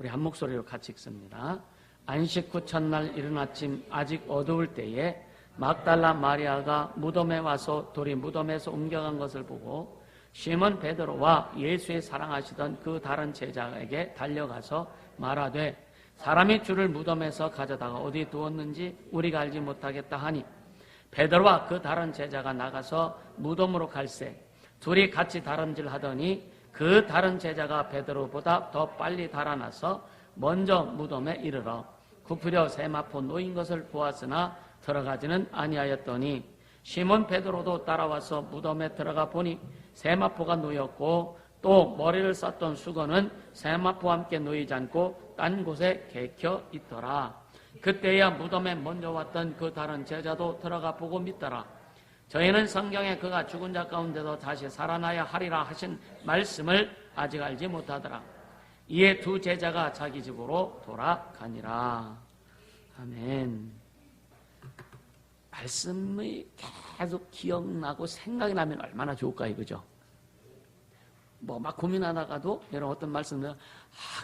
우리 한 목소리로 같이 읽습니다. 안식 후 첫날 이른 아침 아직 어두울 때에 막달라 마리아가 무덤에 와서 돌이 무덤에서 옮겨간 것을 보고 시몬 베드로와 예수의 사랑하시던 그 다른 제자에게 달려가서 말하되 사람이 주를 무덤에서 가져다가 어디 두었는지 우리가 알지 못하겠다 하니 베드로와 그 다른 제자가 나가서 무덤으로 갈새 둘이 같이 다름질하더니 그 다른 제자가 베드로보다 더 빨리 달아나서 먼저 무덤에 이르러 굽으려 세마포 놓인 것을 보았으나 들어가지는 아니하였더니 시몬 베드로도 따라와서 무덤에 들어가 보니 세마포가 놓였고 또 머리를 썼던 수건은 세마포와 함께 놓이지 않고 딴 곳에 개켜 있더라. 그때야 무덤에 먼저 왔던 그 다른 제자도 들어가 보고 믿더라. 저희는 성경에 그가 죽은 자 가운데서 다시 살아나야 하리라 하신 말씀을 아직 알지 못하더라. 이에 두 제자가 자기 집으로 돌아가니라. 아멘. 말씀이 계속 기억나고 생각이 나면 얼마나 좋을까요, 그죠? 뭐 막 고민하다가도 여러분 어떤 말씀을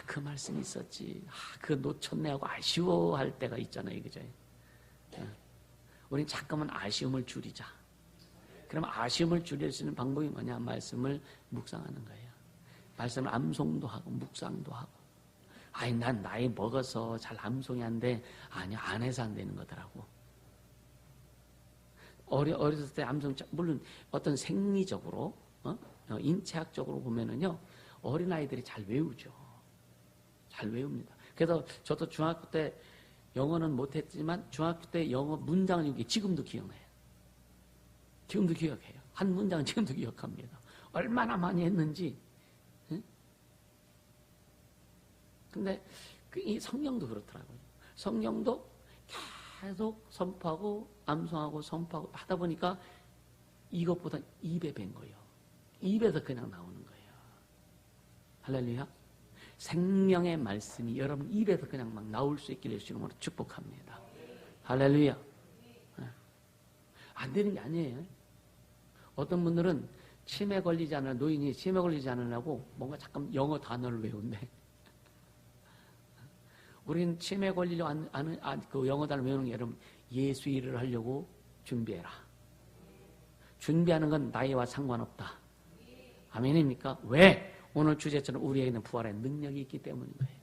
그 말씀이 있었지, 그거 놓쳤네 하고 아쉬워할 때가 있잖아요, 그죠? 우린 잠깐만 아쉬움을 줄이자. 그럼 아쉬움을 줄일 수 있는 방법이 뭐냐? 말씀을 묵상하는 거예요. 말씀을 암송도 하고 묵상도 하고. 난 나이 먹어서 잘 암송이 안 돼. 아니야, 안 해서 안 되는 거더라고. 어렸을 때 암송, 물론 어떤 생리적으로, 인체학적으로 보면은요, 어린아이들이 잘 외우죠. 잘 외웁니다. 그래서 저도 중학교 때 영어는 못했지만 중학교 때 영어 문장을 읽기 지금도 기억나요. 지금도 기억해요. 한 문장은 지금도 기억합니다. 얼마나 많이 했는지. 근데 이 성경도 그렇더라고요. 성경도 계속 선포하고 암송하고 선포하고 하다 보니까 이것보다 입에 밴 거예요. 입에서 그냥 나오는 거예요. 할렐루야. 생명의 말씀이 여러분 입에서 그냥 막 나올 수 있기를 주님으로 축복합니다. 할렐루야. 안 되는 게 아니에요. 어떤 분들은 치매 걸리지 않으려, 노인이 치매 걸리지 않으려고 뭔가 잠깐 영어 단어를 외운대. 우리는 치매 걸리려고 그 영어 단어 외우는 게 여러분 예수 일을 하려고 준비해라. 준비하는 건 나이와 상관없다. 아멘입니까? 왜? 오늘 주제처럼 우리에게는 부활의 능력이 있기 때문인 거예요.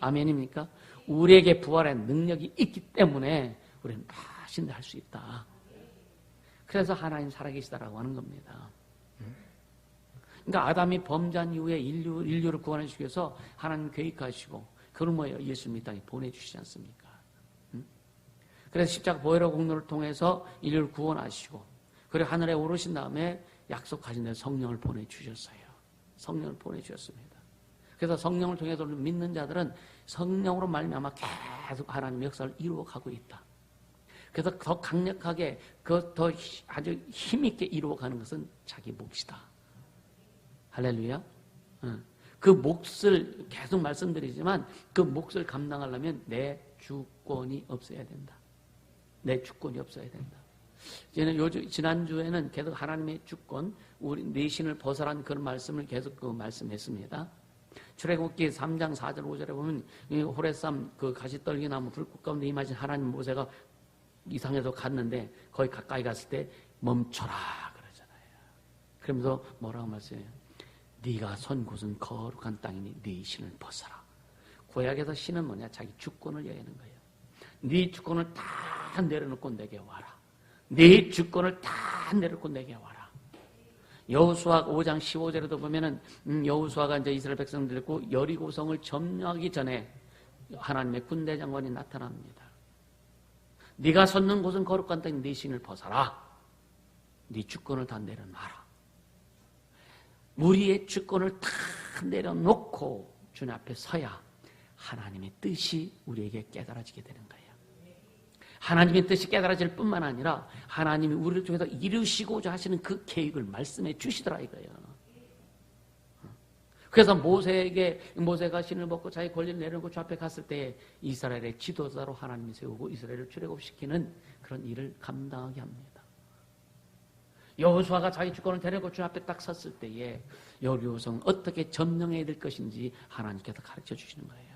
아멘입니까? 우리에게 부활의 능력이 있기 때문에 우리는 무엇이든 할 수 있다. 그래서 하나님 살아계시다라고 하는 겁니다. 그러니까 아담이 범죄한 이후에 인류를 구원해 주기 위해서 하나님 계획하시고 그걸 뭐 예수님 이 땅에 보내주시지 않습니까? 그래서 십자가 보혈의 공로를 통해서 인류를 구원하시고 그리고 하늘에 오르신 다음에 약속하신 대로 성령을 보내주셨어요. 성령을 보내주셨습니다. 그래서 성령을 통해서 믿는 자들은 성령으로 말미암아 계속 하나님의 역사를 이루어가고 있다. 그래서 더 강력하게 더 아주 힘있게 이루어가는 것은 자기 몫이다. 할렐루야. 그 몫을 계속 말씀드리지만 그 몫을 감당하려면 내 주권이 없어야 된다. 내 주권이 없어야 된다. 지난주에는 계속 하나님의 주권, 우리 내 신을 벗어란 그런 말씀을 계속 말씀했습니다. 출애굽기 3장 4절 5절에 보면 호레삼 그 가시떨기나무 불꽃 가운데 임하신 하나님 모세가 이상해서 갔는데 거기 가까이 갔을 때 멈춰라 그러잖아요. 그러면서 뭐라고 말씀해요? 네가 선 곳은 거룩한 땅이니 네 신을 벗어라. 구약에서 신은 뭐냐? 자기 주권을 얘기하는 거예요. 네 주권을 다 내려놓고 내게 와라. 네 주권을 다 내려놓고 내게 와라. 여호수아 5장 15절에도 보면은 여호수아가 이제 이스라엘 백성들 데리고 여리고성을 점령하기 전에 하나님의 군대 장관이 나타납니다. 네가 섰는 곳은 거룩한 땅이 네 신을 벗어라. 네 주권을 다 내려놔라. 우리의 주권을 다 내려놓고 주님 앞에 서야 하나님의 뜻이 우리에게 깨달아지게 되는 거예요. 하나님의 뜻이 깨달아질 뿐만 아니라 하나님이 우리를 통해서 이루시고자 하시는 그 계획을 말씀해 주시더라 이거예요. 그래서 모세가 신을 벗고 자기 권리를 내려놓고 주 앞에 갔을 때 이스라엘의 지도자로 하나님이 세우고 이스라엘을 출애굽시키는 그런 일을 감당하게 합니다. 여호수아가 자기 주권을 데리고 주 앞에 딱 섰을 때에 여리고성을 어떻게 점령해야 될 것인지 하나님께서 가르쳐 주시는 거예요.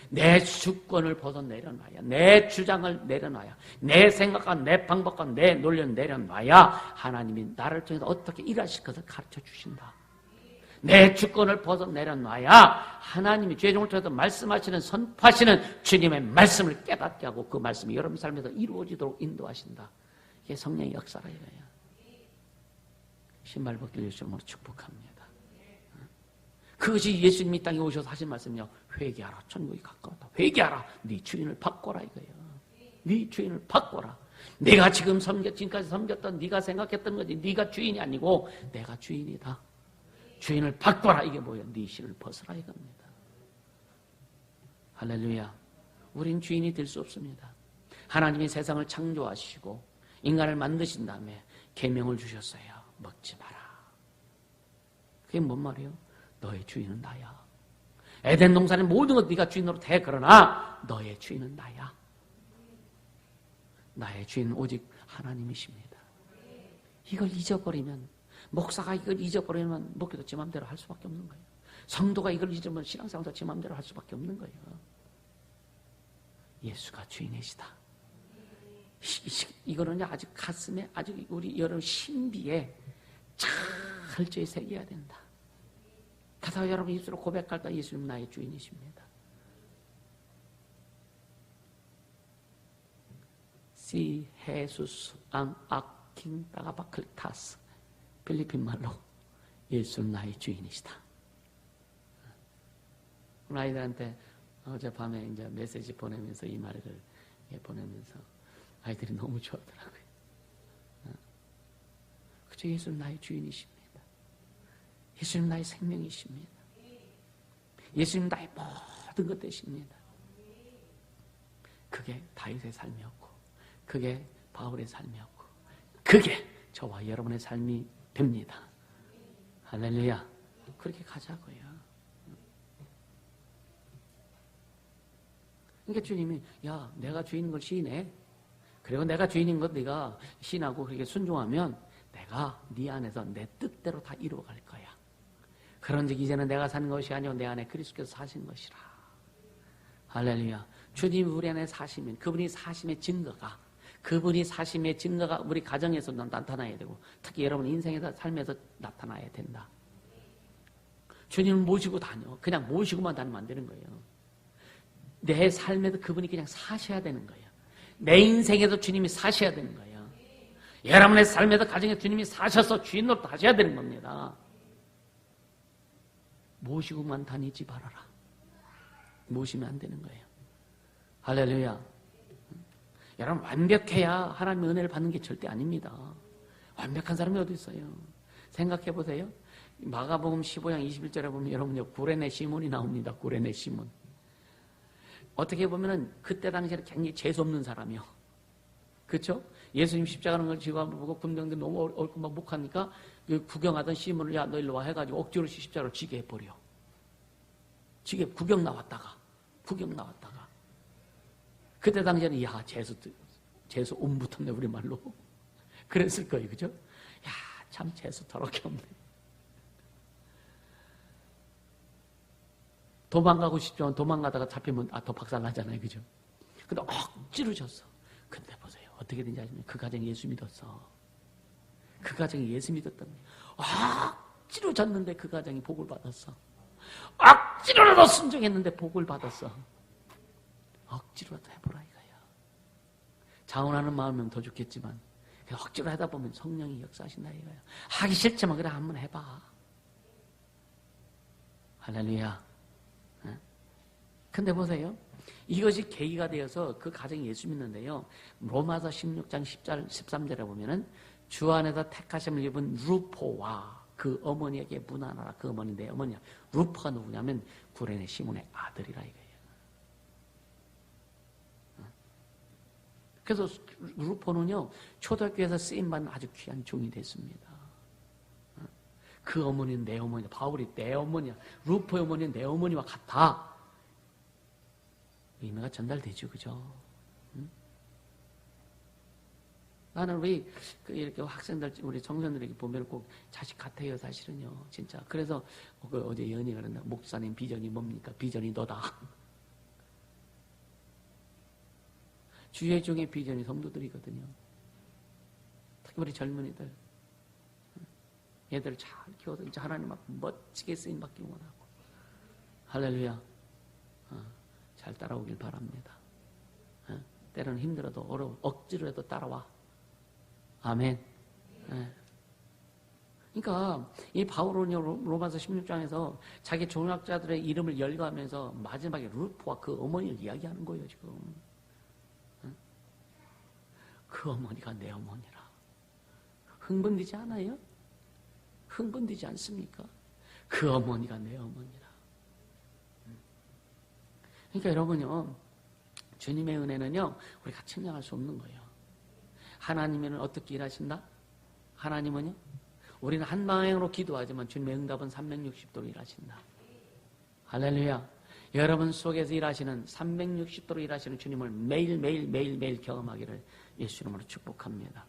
내 주권을 벗어 내려놔야, 내 주장을 내려놔야, 내 생각과 내 방법과 내 논리를 내려놔야 하나님이 나를 통해서 어떻게 일하실 것을 가르쳐 주신다. 내 주권을 벗어 내려놔야 하나님이 죄종을 통해서 말씀하시는, 선포하시는 주님의 말씀을 깨닫게 하고 그 말씀이 여러분 삶에서 이루어지도록 인도하신다. 이게 성령의 역사라 이거예요. 신발 벗길 예수님으로 축복합니다. 그것이 예수님이 이 땅에 오셔서 하신 말씀이요. 회개하라. 천국이 가까웠다. 회개하라. 네 주인을 바꿔라 이거예요. 네 주인을 바꿔라. 내가 지금까지 섬겼던 네가 생각했던 거지. 네가 주인이 아니고 내가 주인이다. 주인을 바꿔라. 이게 뭐예요? 네 신을 벗어라 이겁니다. 할렐루야. 우린 주인이 될 수 없습니다. 하나님이 세상을 창조하시고 인간을 만드신 다음에 계명을 주셨어요. 먹지 마라. 그게 뭔 말이에요? 너의 주인은 나야. 에덴 동산의 모든 것 네가 주인으로 돼. 그러나 너의 주인은 나야. 나의 주인은 오직 하나님이십니다. 이걸 잊어버리면, 목사가 이걸 잊어버리면 목회도 제 마음대로 할 수밖에 없는 거예요. 성도가 이걸 잊으면 신앙생활도 제 마음대로 할 수밖에 없는 거예요. 예수가 주인이시다. 이거는 아직 가슴에, 아직 우리 여러분 신비에 철저히 새겨야 된다. 가서 여러분 입술로 고백할 때 예수님 나의 주인이십니다. Si Jesus ang aking tagapagligtas. 필리핀 말로 예수는 나의 주인이시다. 아이들한테 어젯밤에 이제 메시지 보내면서 이 말을 보내면서 아이들이 너무 좋아하더라고요. 그죠? 예수는 나의 주인이십니다. 예수님 나의 생명이십니다. 예수님 나의 모든 것 되십니다. 그게 다윗의 삶이었고, 그게 바울의 삶이었고, 그게 저와 여러분의 삶이 됩니다. 할렐루야. 그렇게 가자고요. 그러니까 주님이 야, 내가 주인인 걸 시인해. 그리고 내가 주인인 것 네가 시인하고 그렇게 순종하면 내가 네 안에서 내 뜻대로 다 이루어갈 거야. 그런즉 이제는 내가 사는 것이 아니오 내 안에 그리스도께서 사신 것이라. 할렐루야. 주님이 우리 안에 사시면 그분이 사심의 증거가 우리 가정에서도 나타나야 되고 특히 여러분 인생에서 삶에서 나타나야 된다. 주님을 모시고 다녀. 그냥 모시고만 다니면 안 되는 거예요. 내 삶에도 그분이 그냥 사셔야 되는 거예요. 내 인생에도 주님이 사셔야 되는 거예요. 여러분의 삶에도 가정에 주님이 사셔서 주인으로 하셔야 되는 겁니다. 모시고만 다니지 말아라. 모시면 안 되는 거예요. 할렐루야. 여러분 완벽해야 하나님의 은혜를 받는 게 절대 아닙니다. 완벽한 사람이 어디 있어요? 생각해 보세요. 마가복음 15장 21절에 보면 여러분요 구레네 시몬이 나옵니다. 구레네 시몬. 어떻게 보면은 그때 당시에는 굉장히 재수 없는 사람이요. 그렇죠? 예수님 십자가는 걸 지고 한번 보고 군병들 너무 얼큰막 목하니까 그 구경하던 시몬을 야 너 일로 와 해가지고 억지로 십자가로 지게 해버려. 지게 구경 나왔다가 그때 당시에는 야 재수 온 붙었네 우리말로 그랬을 거예요. 그죠? 야 참 재수 더럽게 없네. 도망가고 싶지만 도망가다가 잡히면 더 박살나잖아요. 그죠? 근데 억지로 졌어. 근데 보세요. 어떻게 된지 아시면 그 가정이 예수 믿었어. 그 가정이 예수 믿었던 거예요. 억지로 졌는데 그 가정이 복을 받았어. 억지로라도 순종했는데 복을 받았어. 억지로라도 해보라 이거야. 자원하는 마음이면 더 좋겠지만 억지로 하다 보면 성령이 역사하신다 이거야. 하기 싫지만 그래 한번 해봐. 할렐루야. 근데 보세요. 이것이 계기가 되어서 그 가정이 예수 믿는데요. 로마서 16장 10절, 13절에 보면은 주 안에서 택하심을 입은 루포와 그 어머니에게 문안하라. 그 어머니 내 어머니야. 루포가 누구냐면 구레네 시몬의 아들이라 이거예요. 그래서 루포는요. 초대교회에서 쓰임받는 아주 귀한 종이 됐습니다. 그 어머니는 내 어머니야. 바울이 내 어머니야. 루포의 어머니는 내 어머니와 같아. 의미가 전달되죠. 그죠? 응? 나는 왜 이렇게 학생들, 우리 청년들에게 보면 꼭 자식 같아요, 사실은요. 진짜. 그래서 어제 연희가 그런다. 목사님 비전이 뭡니까? 비전이 너다. 주의 종의 비전이 성도들이거든요. 특히 우리 젊은이들. 얘들을 잘 키워서 이제 하나님 앞에 멋지게 쓰임받기 원하고. 할렐루야. 잘 따라오길 바랍니다. 때로는 힘들어도 어려워 억지로라도 따라와. 아멘. 그러니까 이 바울은 로마서 16장에서 자기 종약자들의 이름을 열거하면서 마지막에 루프와 그 어머니를 이야기하는 거예요. 지금 그 어머니가 내 어머니라. 흥분되지 않아요? 흥분되지 않습니까? 그 어머니가 내 어머니라. 그러니까 여러분요, 주님의 은혜는요 우리가 측량할 수 없는 거예요. 하나님은 어떻게 일하신다? 하나님은요, 우리는 한 방향으로 기도하지만 주님의 응답은 360도로 일하신다. 할렐루야. 여러분 속에서 일하시는 360도로 일하시는 주님을 매일 경험하기를 예수 이름으로 축복합니다.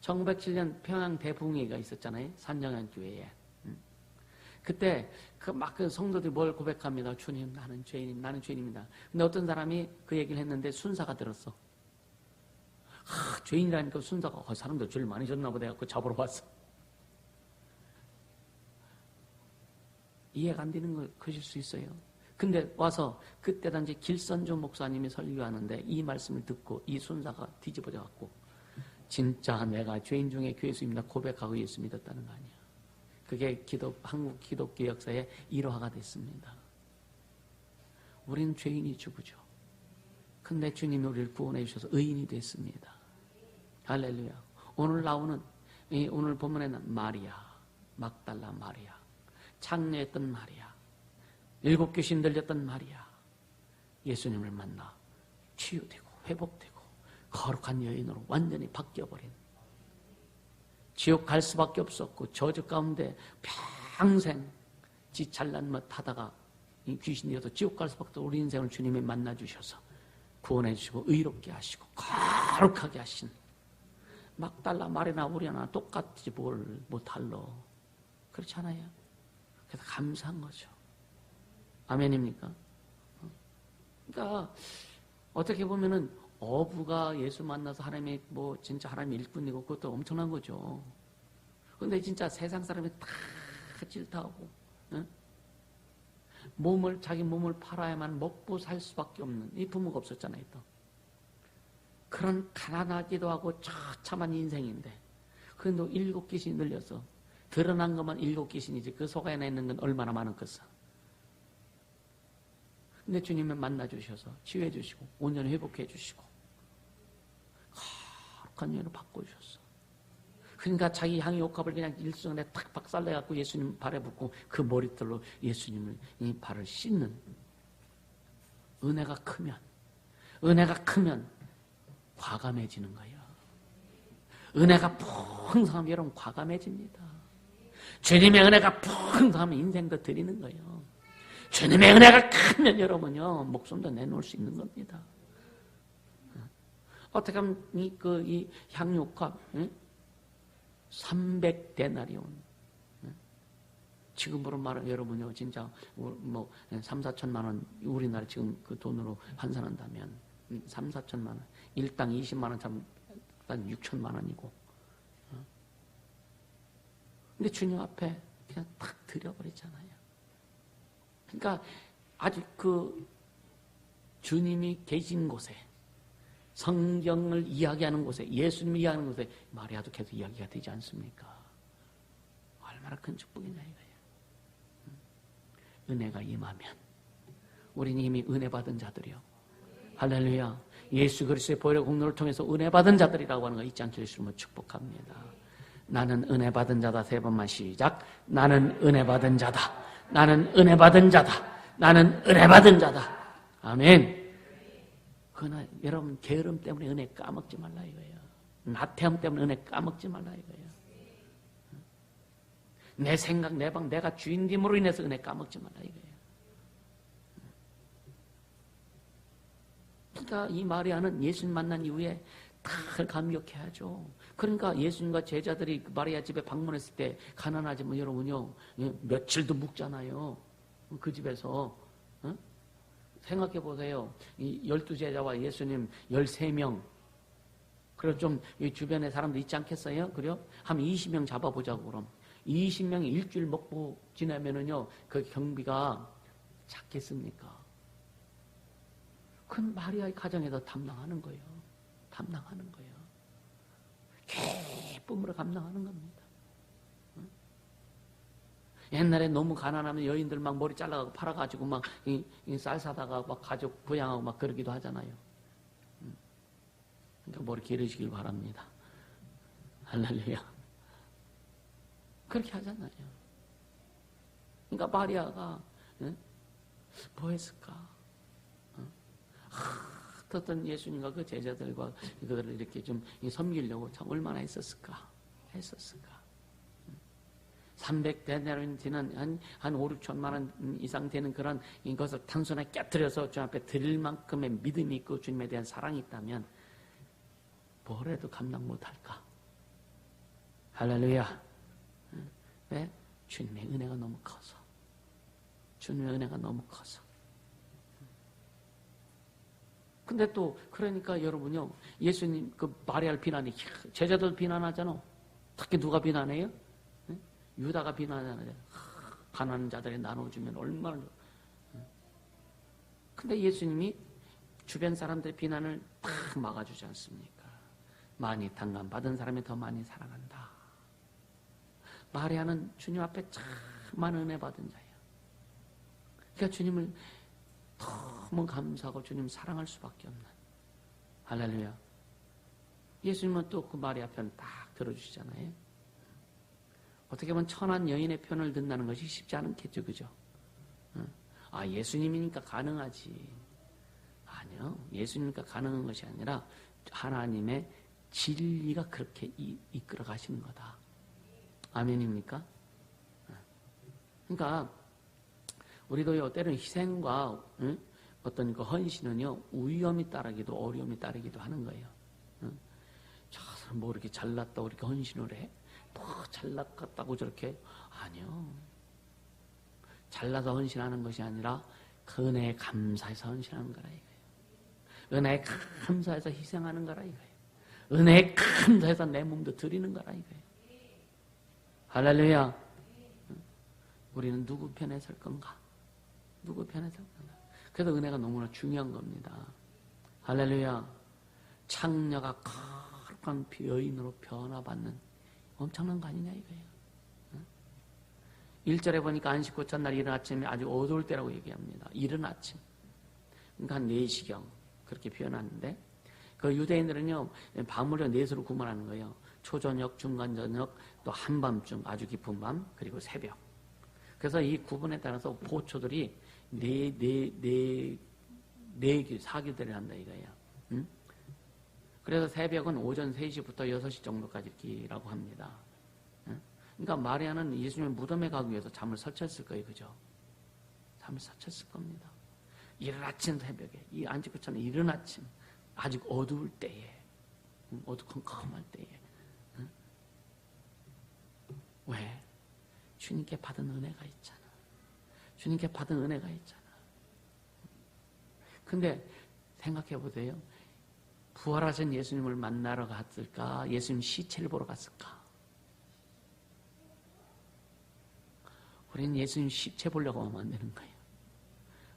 1907년 평양 대붕괴가 있었잖아요. 산정ян교회에. 그때 그 성도들이 뭘 고백합니다. 주님, 나는 죄인입니다. 근데 어떤 사람이 그 얘기를 했는데 순사가 들었어. 죄인이라니까 순사가 사람도 죄를 많이 졌나 보다 해갖고 잡으러 왔어. 이해가 안 되는 걸 거실 수 있어요. 근데 와서 그때 당시 길선조 목사님이 설교하는데 이 말씀을 듣고 이 순사가 뒤집어져 갖고 진짜 내가 죄인 중에 괴수입니다 고백하고 예수 믿었다는 거 아니야. 그게 한국 기독교 역사의 일화가 됐습니다. 우리는 죄인이 죽으죠. 근데 주님이 우리를 구원해 주셔서 의인이 됐습니다. 할렐루야. 오늘 본문에는 마리아, 막달라 마리아, 창녀였던 마리아, 7 귀신 들렸던 마리아, 예수님을 만나 치유되고 회복되고 거룩한 여인으로 완전히 바뀌어버린, 지옥 갈 수밖에 없었고 저주 가운데 평생 지 잘난 것 하다가 귀신 되어서 지옥 갈 수밖에 없던 우리 인생을 주님이 만나주셔서 구원해 주시고 의롭게 하시고 거룩하게 하신 막달라 마리나 우리나 똑같지 뭐 달라. 그렇지 않아요? 그래서 감사한 거죠. 아멘입니까? 그러니까 어떻게 보면은 어부가 예수 만나서 하나님의 진짜 하나님의 일꾼이고 그것도 엄청난 거죠. 근데 진짜 세상 사람이 다 질타하고 자기 몸을 팔아야만 먹고 살 수밖에 없는 이 부모가 없었잖아요. 또 그런 가난하기도 하고 처참한 인생인데 그런데 7 귀신이 늘려서 드러난 것만 7 귀신이지 그 속 안에 있는 건 얼마나 많은 것을. 근데 주님을 만나주셔서 치유해 주시고 온전히 회복해 주시고 거룩한 여인을 바꿔주셨어. 그러니까 자기 향유 옥합을 그냥 일순간에 탁 박살내갖고 예수님 발에 붓고 그 머리털로 예수님을 이 발을 씻는. 은혜가 크면 과감해지는 거예요. 은혜가 풍성하면 여러분 과감해집니다. 주님의 은혜가 풍성하면 인생도 드리는 거예요. 주님의 은혜가 크면 여러분요 목숨도 내놓을 수 있는 겁니다. 어떻게 하면 이 향유옥합 300데나리온 지금으로 말하면 여러분요 진짜 3, 4천만 원 우리나라 지금 그 돈으로 환산한다면 3, 4천만 원 1당 20만 원 참 6천만 원이고 근데 주님 앞에 그냥 탁 드려버리잖아요. 그러니까 아주 그 주님이 계신 곳에 성경을 이야기하는 곳에 예수님이 이야기하는 곳에 마리아도 계속 이야기가 되지 않습니까? 얼마나 큰 축복이냐 이거예요. 은혜가 임하면 우리는 이미 은혜 받은 자들이요. 할렐루야. 예수 그리스도의 보혈의 공로를 통해서 은혜 받은 자들이라고 하는 거 잊지 않게 해주시면 축복합니다. 나는 은혜 받은 자다. 3번만 시작. 나는 은혜 받은 자다. 나는 은혜 받은 자다. 나는 은혜 받은 자다. 아멘. 그러나 여러분 게으름 때문에 은혜 까먹지 말라 이거예요. 나태함 때문에 은혜 까먹지 말라 이거예요. 내 생각, 내 방, 내가 주인됨으로 인해서 은혜 까먹지 말라 이거예요. 그러니까 이 마리아는 예수님 만난 이후에 다 감격해야죠. 그러니까 예수님과 제자들이 마리아 집에 방문했을 때 가난하지만 여러분요 며칠도 묵잖아요. 그 집에서 생각해 보세요. 이 12제자와 예수님 13명. 그리고 좀 주변에 사람들 있지 않겠어요? 그래요? 한 20명 잡아보자고, 그럼. 20명이 일주일 먹고 지나면은요, 그 경비가 작겠습니까? 그건 마리아의 가정에서 담당하는 거예요. 담당하는 거예요. 기쁨으로 감당하는 겁니다. 옛날에 너무 가난하면 여인들 막 머리 잘라가고 팔아가지고 막 쌀 사다가 막 가족 부양하고 막 그러기도 하잖아요. 그러니까 머리 기르시길 바랍니다. 할렐루야. 그렇게 하잖아요. 그러니까 마리아가 뭐 했을까? 어떤 예수님과 그 제자들과 그들을 이렇게 좀 섬기려고 참 얼마나 했었을까? 300데나리온 되는 한 5, 6천만 원 이상 되는 그런 것을 단순하게 깨뜨려서 주님 앞에 드릴 만큼의 믿음이 있고 주님에 대한 사랑이 있다면 뭘 해도 감당 못할까? 할렐루야. 왜? 주님의 은혜가 너무 커서. 주님의 은혜가 너무 커서. 근데 또 그러니까 여러분요, 예수님 그 마리아를 비난해. 제자들 비난하잖아. 특히 누가 비난해요? 유다가 비난하잖아요. 가난한 자들에 나눠주면 얼마나. 근데 예수님이 주변 사람들의 비난을 다 막아주지 않습니까? 많이 당감받은 사람이 더 많이 사랑한다. 마리아는 주님 앞에 참 많은 은혜 받은 자예요. 그러니까 주님을 너무 감사하고 주님 사랑할 수밖에 없는. 할렐루야. 예수님은 또 그 마리아 편 딱 들어주시잖아요. 어떻게 보면 천한 여인의 편을 든다는 것이 쉽지 않겠죠, 그죠? 아, 예수님이니까 가능하지. 아니요, 예수님이니까 가능한 것이 아니라 하나님의 진리가 그렇게 이끌어 가시는 거다. 아멘입니까? 그러니까 우리도요, 때로는 희생과 어떤 그 헌신은요, 위험이 따르기도 어려움이 따르기도 하는 거예요. 저 사람 뭐 이렇게 잘났다고 이렇게 헌신을 해? 뭐 잘났다고 저렇게? 아니요. 잘나서 헌신하는 것이 아니라 그 은혜에 감사해서 헌신하는 거라 이거예요. 은혜에 감사해서 희생하는 거라 이거예요. 은혜에 감사해서 내 몸도 드리는 거라 이거예요. 할렐루야. 우리는 누구 편에 설 건가? 누구 편에 설 건가? 그래서 은혜가 너무나 중요한 겁니다. 할렐루야. 창녀가 거룩한 여인으로 변화받는 엄청난 거 아니냐 이거예요. 1절에 보니까 안식 후 첫날 이른 아침에 아주 어두울 때라고 얘기합니다. 이른 아침. 그러니까 한 4시경 그렇게 표현하는데 그 유대인들은요, 밤을 4수로 구분하는 거예요. 초저녁, 중간저녁, 또 한밤중, 아주 깊은 밤, 그리고 새벽. 그래서 이 구분에 따라서 보초들이 4교대를 한다 이거예요. 그래서 새벽은 오전 3시부터 6시 정도까지 이라고 합니다. 그러니까 마리아는 예수님의 무덤에 가기 위해서 잠을 설쳤을 거예요. 그죠? 잠을 설쳤을 겁니다. 이른 아침 새벽에, 이 안식구처럼 이른 아침, 아직 어두울 때에, 어두컴컴할 때에. 왜? 주님께 받은 은혜가 있잖아. 주님께 받은 은혜가 있잖아. 근데 생각해 보세요. 부활하신 예수님을 만나러 갔을까? 예수님 시체를 보러 갔을까? 우리는 예수님 시체 보려고 하면 안 되는 거예요.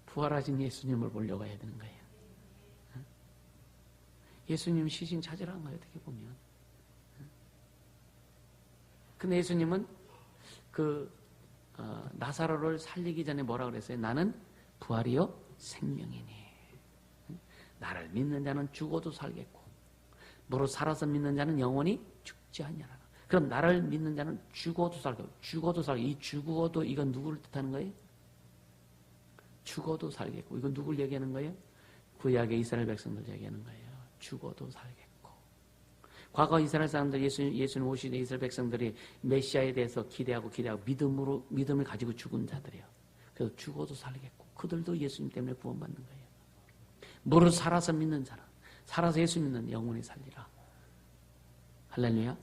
부활하신 예수님을 보려고 해야 되는 거예요. 예수님 시신 찾으라는 거예요, 어떻게 보면. 근데 예수님은 나사로를 살리기 전에 뭐라 그랬어요? 나는 부활이요 생명이니. 나를 믿는 자는 죽어도 살겠고 무릇 살아서 믿는 자는 영원히 죽지 아니하라. 그럼 나를 믿는 자는 죽어도 살겠고 죽어도 살겠고 이 죽어도 이건 누구를 뜻하는 거예요? 죽어도 살겠고 이건 누굴 얘기하는 거예요? 구약의 이스라엘 백성들 얘기하는 거예요. 죽어도 살겠고 과거 이스라엘 사람들 예수님 오시는 이스라엘 백성들이 메시아에 대해서 기대하고 믿음을 가지고 죽은 자들이에요. 그래서 죽어도 살겠고 그들도 예수님 때문에 구원받는 거예요. 무릇 살아서 믿는 자라. 살아서 예수 믿는 영혼이 살리라. 할렐루야.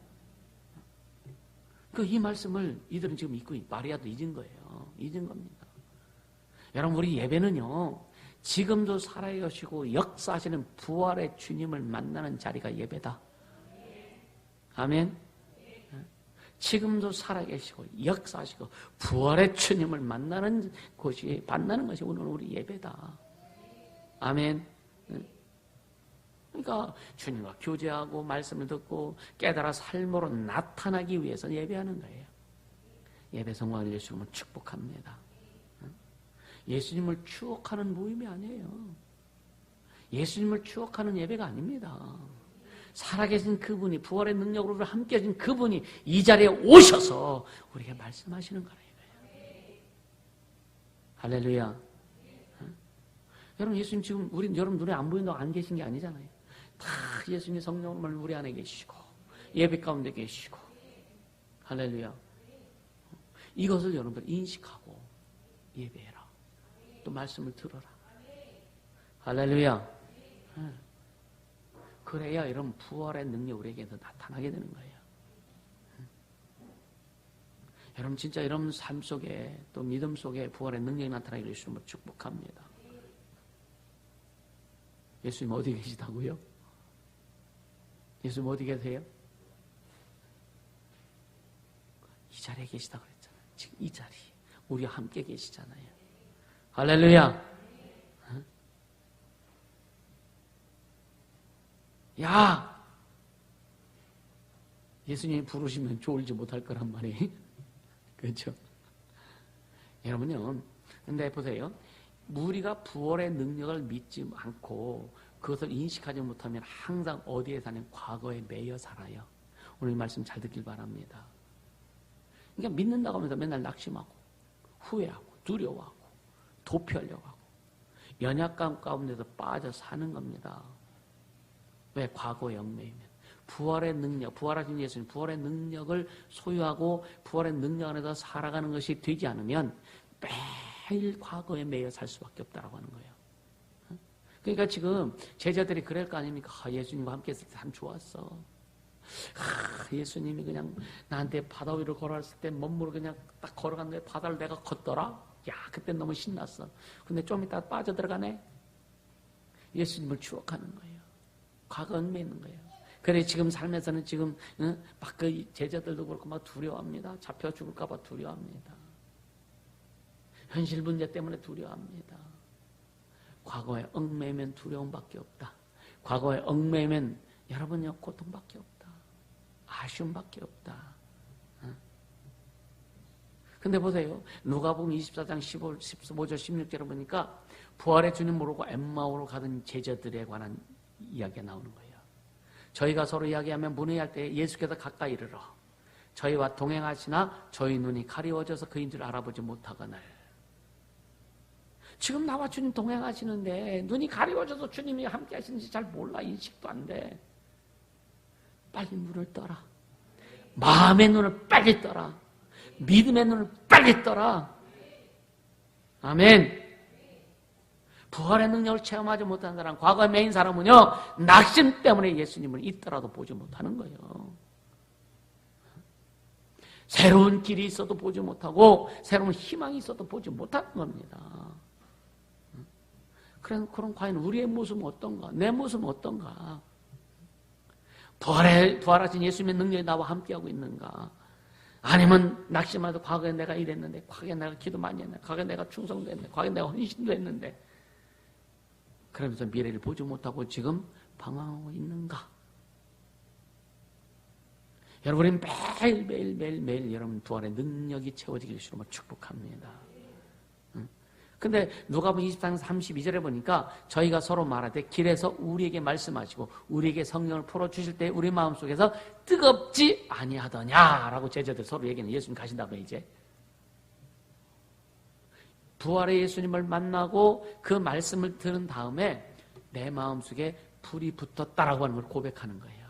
이 말씀을 이들은 지금 잊고 마리아도 잊은 거예요. 잊은 겁니다. 여러분 우리 예배는요. 지금도 살아계시고 역사하시는 부활의 주님을 만나는 자리가 예배다. 아멘. 지금도 살아계시고 역사하시고 부활의 주님을 만나는 것이 오늘 우리 예배다. 아멘. 그러니까 주님과 교제하고 말씀을 듣고 깨달아 삶으로 나타나기 위해서 예배하는 거예요. 예배 성공을 예수님을 축복합니다. 예수님을 추억하는 모임이 아니에요. 예수님을 추억하는 예배가 아닙니다. 살아계신 그분이 부활의 능력으로 함께 하신 그분이 이 자리에 오셔서 우리에게 말씀하시는 거예요. 할렐루야. 여러분 예수님 지금 여러분 눈에 안 보인다고 안 계신 게 아니잖아요. 다 예수님의 성령을 우리 안에 계시고 예배 가운데 계시고 할렐루야. 이것을 여러분들 인식하고 예배해라. 또 말씀을 들어라. 할렐루야. 그래야 여러분 부활의 능력이 우리에게도 나타나게 되는 거예요. 여러분 진짜 여러분 삶 속에 또 믿음 속에 부활의 능력이 나타나기를 예수님을 축복합니다. 예수님 어디 계시다고요? 예수님 어디 계세요? 이 자리에 계시다고 그랬잖아요. 지금 이 자리에 우리와 함께 계시잖아요. 할렐루야. 야! 예수님이 부르시면 졸지 못할 거란 말이에요. 그렇죠? 여러분요. 근데 보세요. 우리가 부활의 능력을 믿지 않고 그것을 인식하지 못하면 항상 어디에 사는 과거에 매여 살아요. 오늘 이 말씀 잘 듣길 바랍니다. 그러니까 믿는다고 하면서 맨날 낙심하고 후회하고 두려워하고 도피하려고 하고 연약감 가운데서 빠져 사는 겁니다. 왜? 과거에 얽매이면. 부활의 능력, 부활하신 예수님, 부활의 능력을 소유하고 부활의 능력 안에서 살아가는 것이 되지 않으면 매일 과거에 매여 살 수밖에 없다라고 하는 거예요. 그러니까 지금 제자들이 그럴 거 아닙니까? 예수님과 함께 했을 때 참 좋았어. 예수님이 그냥 나한테 바다 위로 걸어갔을 때 몸으로 그냥 딱 걸어갔는데 바다를 내가 걷더라? 야, 그때 너무 신났어. 근데 좀 이따 빠져들어가네? 예수님을 추억하는 거예요. 과거 얽매이는 거예요. 그래 지금 삶에서는 지금 막 그 제자들도 그렇고 막 두려워합니다. 잡혀 죽을까 봐 두려워합니다. 현실 문제 때문에 두려워합니다. 과거에 얽매이면 두려움밖에 없다. 과거에 얽매이면 여러분요 고통밖에 없다. 아쉬움밖에 없다. 근데 보세요. 누가복음 24장 15절 16절을 보니까 부활의 주님 모르고 엠마오로 가던 제자들에 관한 이야기가 나오는 거예요. 저희가 서로 이야기하면 문의할 때 예수께서 가까이 이르러 저희와 동행하시나 저희 눈이 가리워져서 그인 줄 알아보지 못하거늘. 지금 나와 주님 동행하시는데 눈이 가리워져서 주님이 함께 하시는지 잘 몰라. 인식도 안 돼. 빨리 눈을 떠라. 마음의 눈을 빨리 떠라. 믿음의 눈을 빨리 떠라. 아멘. 부활의 능력을 체험하지 못한 사람, 과거에 매인 사람은요, 낙심 때문에 예수님을 있더라도 보지 못하는 거예요. 새로운 길이 있어도 보지 못하고, 새로운 희망이 있어도 보지 못하는 겁니다. 그럼 과연 우리의 모습은 어떤가? 내 모습은 어떤가? 부활하신 예수님의 능력이 나와 함께하고 있는가? 아니면 낙심하도 과거에 내가 이랬는데, 과거에 내가 기도 많이 했는데, 과거에 내가 충성도 했는데, 과거에 내가 헌신도 했는데, 그러면서 미래를 보지 못하고 지금 방황하고 있는가? 여러분이 매일 여러분 부활의 능력이 채워지길 주로 축복합니다. 근데 누가복음 24장 32절에 보니까 저희가 서로 말하되 길에서 우리에게 말씀하시고 우리에게 성령을 풀어주실 때 우리 마음속에서 뜨겁지 아니하더냐라고 제자들 서로 얘기하는 예수님 가신다고요. 이제 부활의 예수님을 만나고 그 말씀을 들은 다음에 내 마음속에 불이 붙었다라고 하는 걸 고백하는 거예요.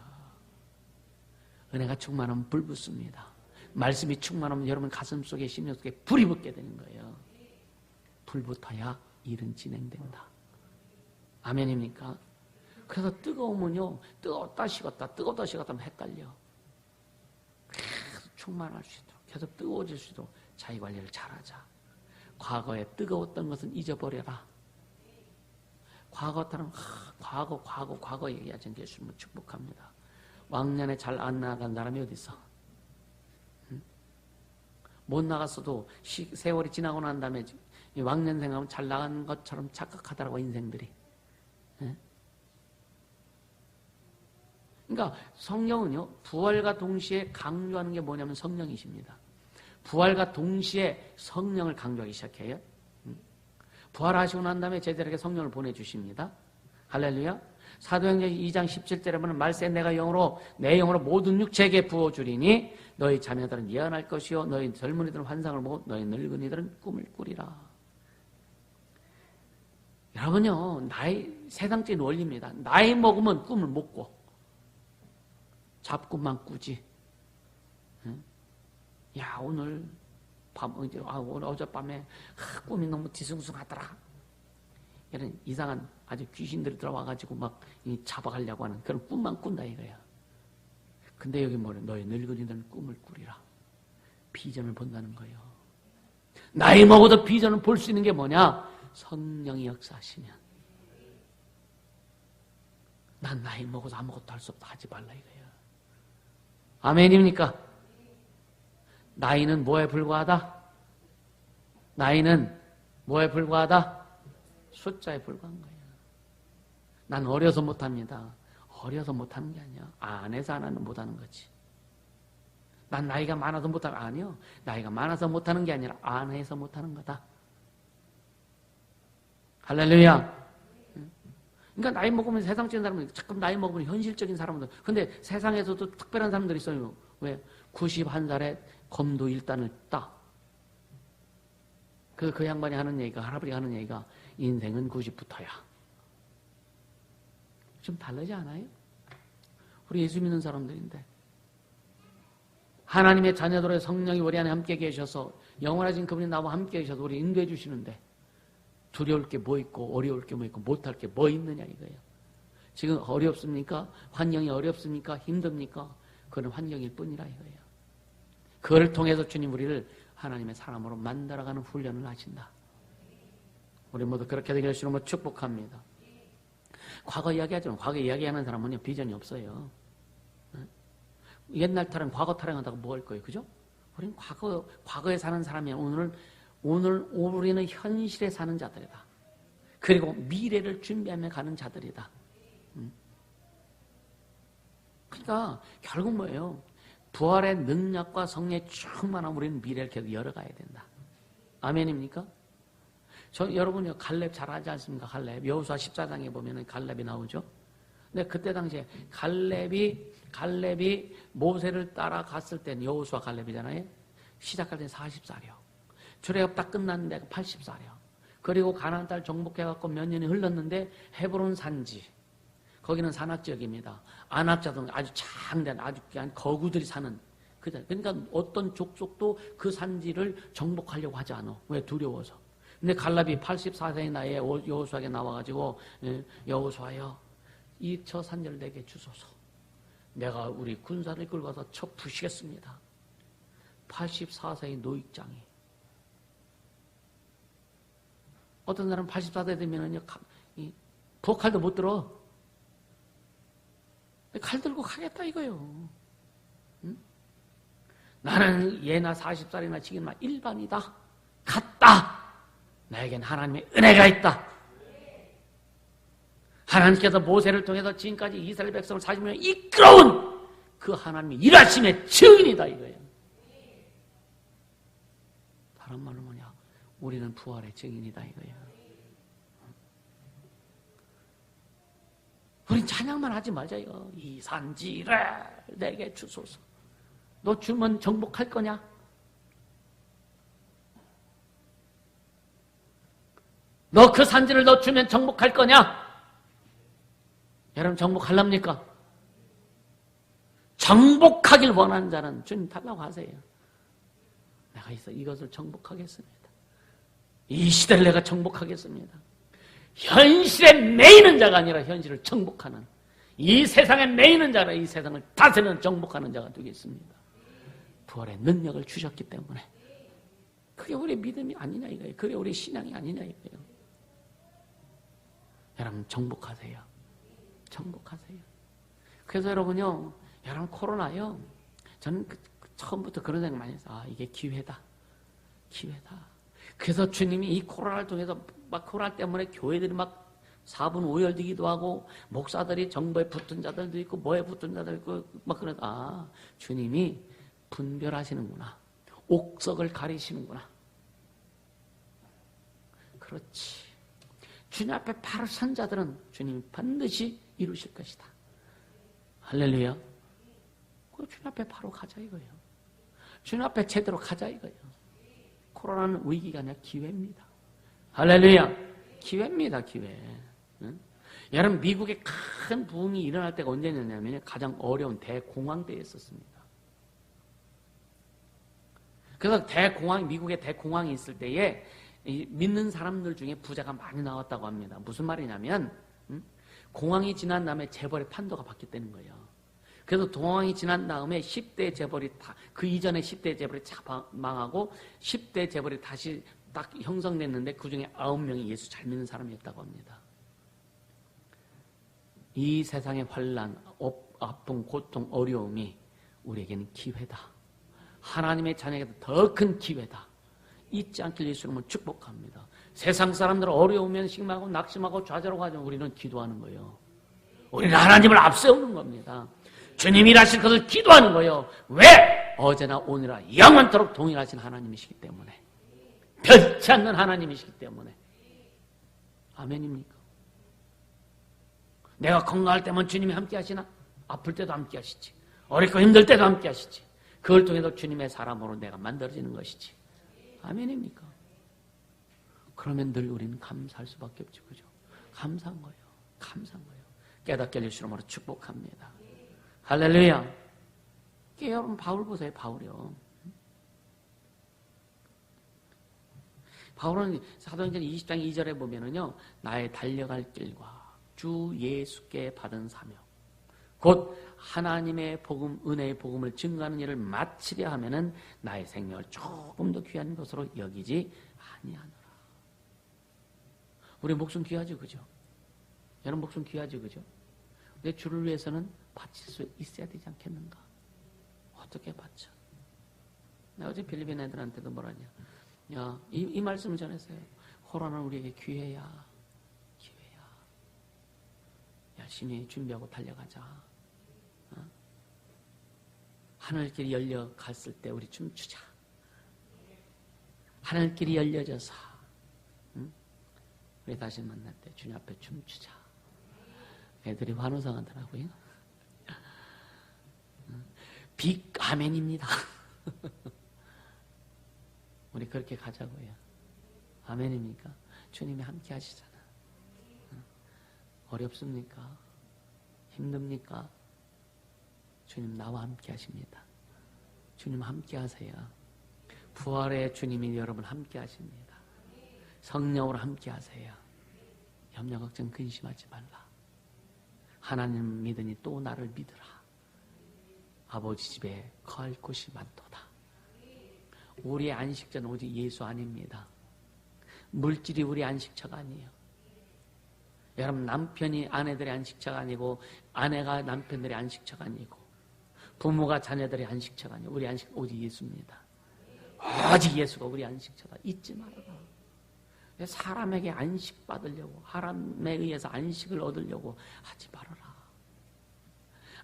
은혜가 충만하면 불 붙습니다. 말씀이 충만하면 여러분 가슴 속에 심령 속에 불이 붙게 되는 거예요. 불 붙어야 일은 진행된다. 아멘입니까? 그래서 뜨거우면요, 뜨겁다 식었다 뜨겁다 식었다 하면 헷갈려. 계속 충만할 수 있도록 계속 뜨거워질 수 있도록 자기 관리를 잘하자. 과거에 뜨거웠던 것은 잊어버려라. 과거 타령, 과거 얘기하지 않게 예수님을 축복합니다. 왕년에 잘 안 나간 사람이 어디 있어? 응? 못 나갔어도 세월이 지나고 난 다음에 왕년 생각하면 잘 나간 것처럼 착각하더라고, 인생들이. 응? 그러니까 성령은요, 부활과 동시에 강조하는 게 뭐냐면 성령이십니다. 부활과 동시에 성령을 강조하기 시작해요. 부활하시고 난 다음에 제자들에게 성령을 보내주십니다. 할렐루야. 사도행전 2장 17절에 보면 말세 내가 내 영으로 모든 육체에게 부어주리니 너희 자녀들은 예언할 것이요 너희 젊은이들은 환상을 보고 너희 늙은이들은 꿈을 꾸리라. 여러분요, 세상적인 원리입니다. 나이 먹으면 꿈을 못 꿔. 잡꿈만 꾸지. 응? 야, 오늘 어젯밤에 꿈이 너무 뒤숭숭하더라. 이런 이상한 아주 귀신들이 들어와가지고 막 잡아가려고 하는 그런 꿈만 꾼다 이거야. 근데 여기 뭐래? 너희 늙은이들은 꿈을 꾸리라. 비전을 본다는 거예요. 나이 먹어도 비전을 볼 수 있는 게 뭐냐? 성령이 역사하시면. 난 나이 먹어도 아무것도 할 수 없다 하지 말라 이거야. 아멘입니까? 나이는 뭐에 불과하다? 나이는 뭐에 불과하다? 숫자에 불과한 거야. 난 어려서 못합니다. 어려서 못하는 게 아니야. 안 해서 안 하는 못하는 거지. 난 나이가 많아서 못하는 아니요. 나이가 많아서 못하는 게 아니라 안 해서 못하는 거다. 할렐루야. 그러니까 나이 먹으면 세상적인 사람들, 잠깐 나이 먹으면 현실적인 사람들. 근데 세상에서도 특별한 사람들이 있어요. 왜? 91살에 검도 1단을 따. 그 양반이 하는 얘기가, 할아버지가 하는 얘기가 인생은 90부터야. 좀 다르지 않아요? 우리 예수 믿는 사람들인데. 하나님의 자녀들의 성령이 우리 안에 함께 계셔서 영원하신 그분이 나와 함께 계셔서 우리 인도해 주시는데 두려울 게 뭐 있고 어려울 게 뭐 있고 못할 게 뭐 있느냐 이거예요. 지금 어렵습니까? 환경이 어렵습니까? 힘듭니까? 그건 환경일 뿐이라 이거예요. 그걸 통해서 주님 우리를 하나님의 사람으로 만들어가는 훈련을 하신다. 우리 모두 그렇게 되기를 주님으로 축복합니다. 과거 이야기하지만 과거 이야기하는 사람은요 비전이 없어요. 옛날 타령, 과거 타령한다고 뭐 할 거예요, 그죠? 우리는 과거에 사는 사람이야. 우리는 현실에 사는 자들이다. 그리고 미래를 준비하며 가는 자들이다. 그러니까 결국 뭐예요? 부활의 능력과 성령의 충만함 우리는 미래를 계속 열어가야 된다. 아멘입니까? 여러분요 갈렙 잘 알지 않습니까? 갈렙 여호수아 14장에 보면은 갈렙이 나오죠. 근데 그때 당시에 갈렙이 모세를 따라갔을 때는 여호수아 갈렙이잖아요. 시작할 때는 40살이요. 출애굽 딱 끝났는데 80살이요. 그리고 가나안 땅 정복해갖고 몇 년이 흘렀는데 헤브론 산지 거기는 산악지역입니다. 안악자들 아주 장대한 아주 귀한 거구들이 사는 그러니까 어떤 족속도 그 산지를 정복하려고 하지 않아. 왜? 두려워서. 근데 갈렙이 84세의 나이에 여호수아에게 나와가지고 여호수아여 저 산지를 내게 주소서. 내가 우리 군사를 끌고 가서 쳐 부시겠습니다. 84세의 노익장이. 어떤 사람은 84세 되면은요, 부엌칼도 못 들어. 칼 들고 가겠다 이거요. 응? 나는 예나 40살이나 지금만 일반이다. 갔다. 나에겐 하나님의 은혜가 있다. 하나님께서 모세를 통해서 지금까지 이스라엘 백성을 40년 이끌어온 그 하나님의 일하심의 증인이다 이거예요. 다른 말로 뭐냐? 우리는 부활의 증인이다 이거예요. 우린 찬양만 하지 말자 이거. 이 산지를 내게 주소서. 너 주면 정복할 거냐? 너 그 산지를 너 주면 정복할 거냐? 여러분 정복하랍니까? 정복하길 원하는 자는 주님 달라고 하세요. 내가 이것을 정복하겠습니다. 이 시대를 내가 정복하겠습니다. 현실에 매이는 자가 아니라 현실을 정복하는, 이 세상에 매이는 자라 이 세상을 다스리는 정복하는 자가 되겠습니다. 부활의 능력을 주셨기 때문에 그게 우리 믿음이 아니냐 이거예요. 그게 우리 신앙이 아니냐 이거예요. 여러분 정복하세요. 정복하세요. 그래서 여러분요, 여러분 코로나요, 저는 처음부터 그런 생각 많이 했어요. 이게 기회다. 기회다. 그래서 주님이 이 코로나를 통해서 막 코로나 때문에 교회들이 막 4분 오열되기도 하고, 목사들이 정부에 붙은 자들도 있고, 뭐에 붙은 자들도 있고, 막 그러다, 주님이 분별하시는구나. 옥석을 가리시는구나. 그렇지. 주님 앞에 바로 선 자들은 주님이 반드시 이루실 것이다. 할렐루야. 주님 앞에 바로 가자 이거예요. 주님 앞에 제대로 가자 이거예요. 코로나는 위기가 아니라 기회입니다. 할렐루야. 기회입니다. 기회. 응? 여러분 미국에 큰 부흥이 일어날 때가 언제냐면 가장 어려운 대공황 때에 있었습니다. 그래서 미국의 대공황이 있을 때에 믿는 사람들 중에 부자가 많이 나왔다고 합니다. 무슨 말이냐면 공황이 지난 다음에 재벌의 판도가 바뀌었다는 거예요. 그래서 공황이 지난 다음에 10대 재벌이 그 이전에 10대 재벌이 망하고 10대 재벌이 다시 딱 형성됐는데 그중에 9명이 예수 잘 믿는 사람이었다고 합니다. 이 세상의 환난, 아픔, 고통, 어려움이 우리에게는 기회다. 하나님의 자녀에게 더 큰 기회다. 잊지 않길 예수님을 축복합니다. 세상 사람들은 어려우면 식망하고 낙심하고 좌절하고 하지만 우리는 기도하는 거예요. 우리는 하나님을 앞세우는 겁니다. 주님이 일하실 것을 기도하는 거예요. 왜? 어제나 오늘이나 영원토록 동일하신 하나님이시기 때문에. 변치 않는 하나님이시기 때문에. 아멘입니까? 내가 건강할 때만 주님이 함께 하시나? 아플 때도 함께 하시지. 어렵고 힘들 때도 함께 하시지. 그걸 통해서 주님의 사람으로 내가 만들어지는 것이지. 아멘입니까? 그러면 늘 우리는 감사할 수밖에 없죠. 그죠? 감사한 거예요. 감사한 거예요. 깨닫게 해주시는 이름으로 축복합니다. 할렐루야. 여러분 바울 보세요. 바울이요. 바울은 사도행전 20장 2절에 보면은요, 나의 달려갈 길과 주 예수께 받은 사명, 곧 하나님의 복음, 은혜의 복음을 증거하는 일을 마치려 하면은 나의 생명을 조금 더 귀한 것으로 여기지 아니하노라. 우리 목숨 귀하죠, 그죠? 여러분 목숨 귀하죠, 그죠? 내 주를 위해서는 바칠 수 있어야 되지 않겠는가? 어떻게 바쳐? 내가 어제 필리핀 애들한테도 뭐라냐? 야, 이 말씀을 전했어요. 코로나는 우리에게 기회야. 기회야. 열심히 준비하고 달려가자. 어? 하늘길이 열려갔을 때 우리 춤추자. 하늘길이 열려져서 우리 다시 만날 때 주님 앞에 춤추자. 애들이 환호성하더라고요. 빅 아멘입니다. 우리 그렇게 가자고요. 아멘입니까? 주님이 함께 하시잖아. 어렵습니까? 힘듭니까? 주님 나와 함께 하십니다. 주님 함께 하세요. 부활의 주님이 여러분 함께 하십니다. 성령으로 함께 하세요. 염려 걱정 근심하지 말라. 하나님 믿으니 또 나를 믿으라. 아버지 집에 거할 곳이 많도다. 우리의 안식처는 오직 예수 아닙니다. 물질이 우리 안식처가 아니에요. 여러분 남편이 아내들의 안식처가 아니고 아내가 남편들의 안식처가 아니고 부모가 자녀들의 안식처가 아니고 우리 안식 오직 예수입니다. 오직 예수가 우리 안식처다. 잊지 말아라. 사람에게 안식 받으려고 사람에 의해서 안식을 얻으려고 하지 말아라.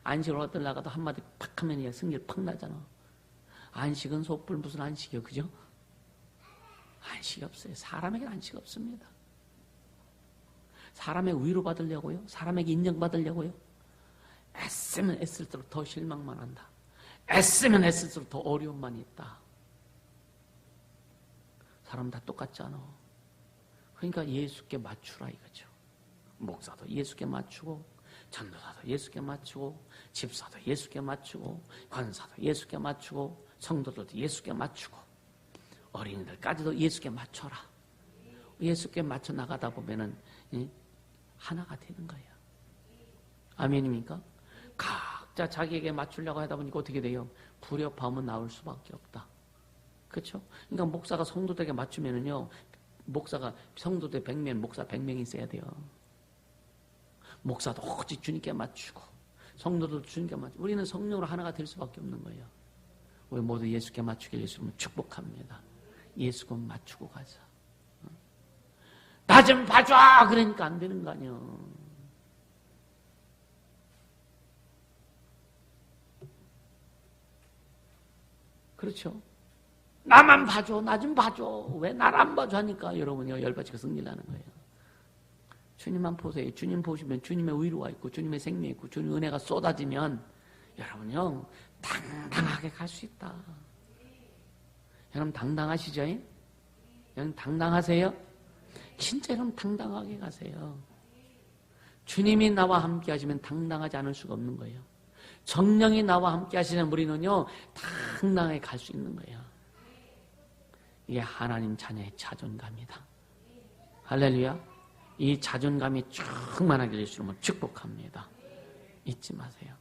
안식을 얻으려고 한마디 팍 하면 승질 팍 나잖아. 안식은 속불 무슨 안식이요, 그죠? 안식이 없어요. 사람에게 안식 없습니다. 사람의 위로 받으려고요? 사람에게 인정받으려고요? 애쓰면 애쓸수록 더 실망만 한다. 애쓰면 애쓸수록 더 어려움만 있다. 사람 다 똑같지 않아. 그러니까 예수께 맞추라 이거죠. 목사도 예수께 맞추고 전도사도 예수께 맞추고 집사도 예수께 맞추고 관사도 예수께 맞추고 성도들도 예수께 맞추고 어린이들까지도 예수께 맞춰라. 예수께 맞춰 나가다 보면은 하나가 되는 거예요. 아멘입니까? 각자 자기에게 맞추려고 하다 보니까 어떻게 돼요? 불협화음은 나올 수밖에 없다. 그렇죠? 그러니까 목사가 성도들에게 맞추면은요, 목사가 성도들 100명, 목사 100명이 있어야 돼요. 목사도 오직 주님께 맞추고 성도도 주님께 맞추고 우리는 성령으로 하나가 될 수밖에 없는 거예요. 우리 모두 예수께 맞추길 예수님은 축복합니다. 예수께 맞추고 가자. 나 좀 봐줘! 그러니까 안 되는 거 아니에요. 그렇죠? 나만 봐줘, 나 좀 봐줘. 왜 나를 안 봐줘 하니까 여러분이 열받치고 승질나는 거예요. 주님만 보세요. 주님 보시면 주님의 위로가 있고 주님의 생명이 있고 주님의 은혜가 쏟아지면 여러분요 당당하게 갈 수 있다. 여러분 당당하시죠? 여러분 당당하세요? 진짜 여러분 당당하게 가세요. 주님이 나와 함께 하시면 당당하지 않을 수가 없는 거예요. 성령이 나와 함께 하시는 우리는요 당당하게 갈 수 있는 거예요. 이게 하나님 자녀의 자존감이다. 할렐루야. 이 자존감이 충만하게 될 수 있는 축복합니다. 잊지 마세요.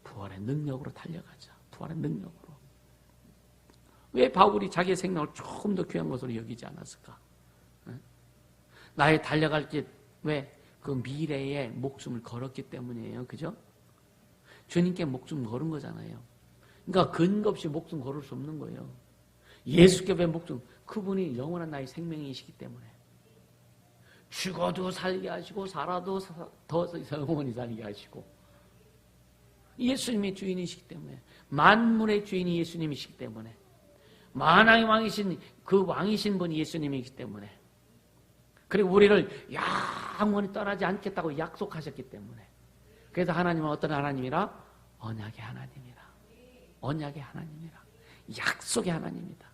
부활의 능력으로 달려가자. 부활의 능력으로. 왜 바울이 자기의 생명을 조금 더 귀한 것으로 여기지 않았을까? 나의 달려갈 길, 왜? 그 미래에 목숨을 걸었기 때문이에요. 그죠? 주님께 목숨 걸은 거잖아요. 그러니까 근거 없이 목숨 걸을 수 없는 거예요. 예수께 왜 목숨? 그분이 영원한 나의 생명이시기 때문에. 죽어도 살게 하시고 살아도 더 영원히 살게 하시고 예수님의 주인이시기 때문에 만물의 주인이 예수님이시기 때문에 만왕의 왕이신 그 왕이신 분이 예수님이기 때문에 그리고 우리를 영원히 떠나지 않겠다고 약속하셨기 때문에 그래서 하나님은 어떤 하나님이라? 언약의 하나님이라. 언약의 하나님이라. 약속의 하나님이다.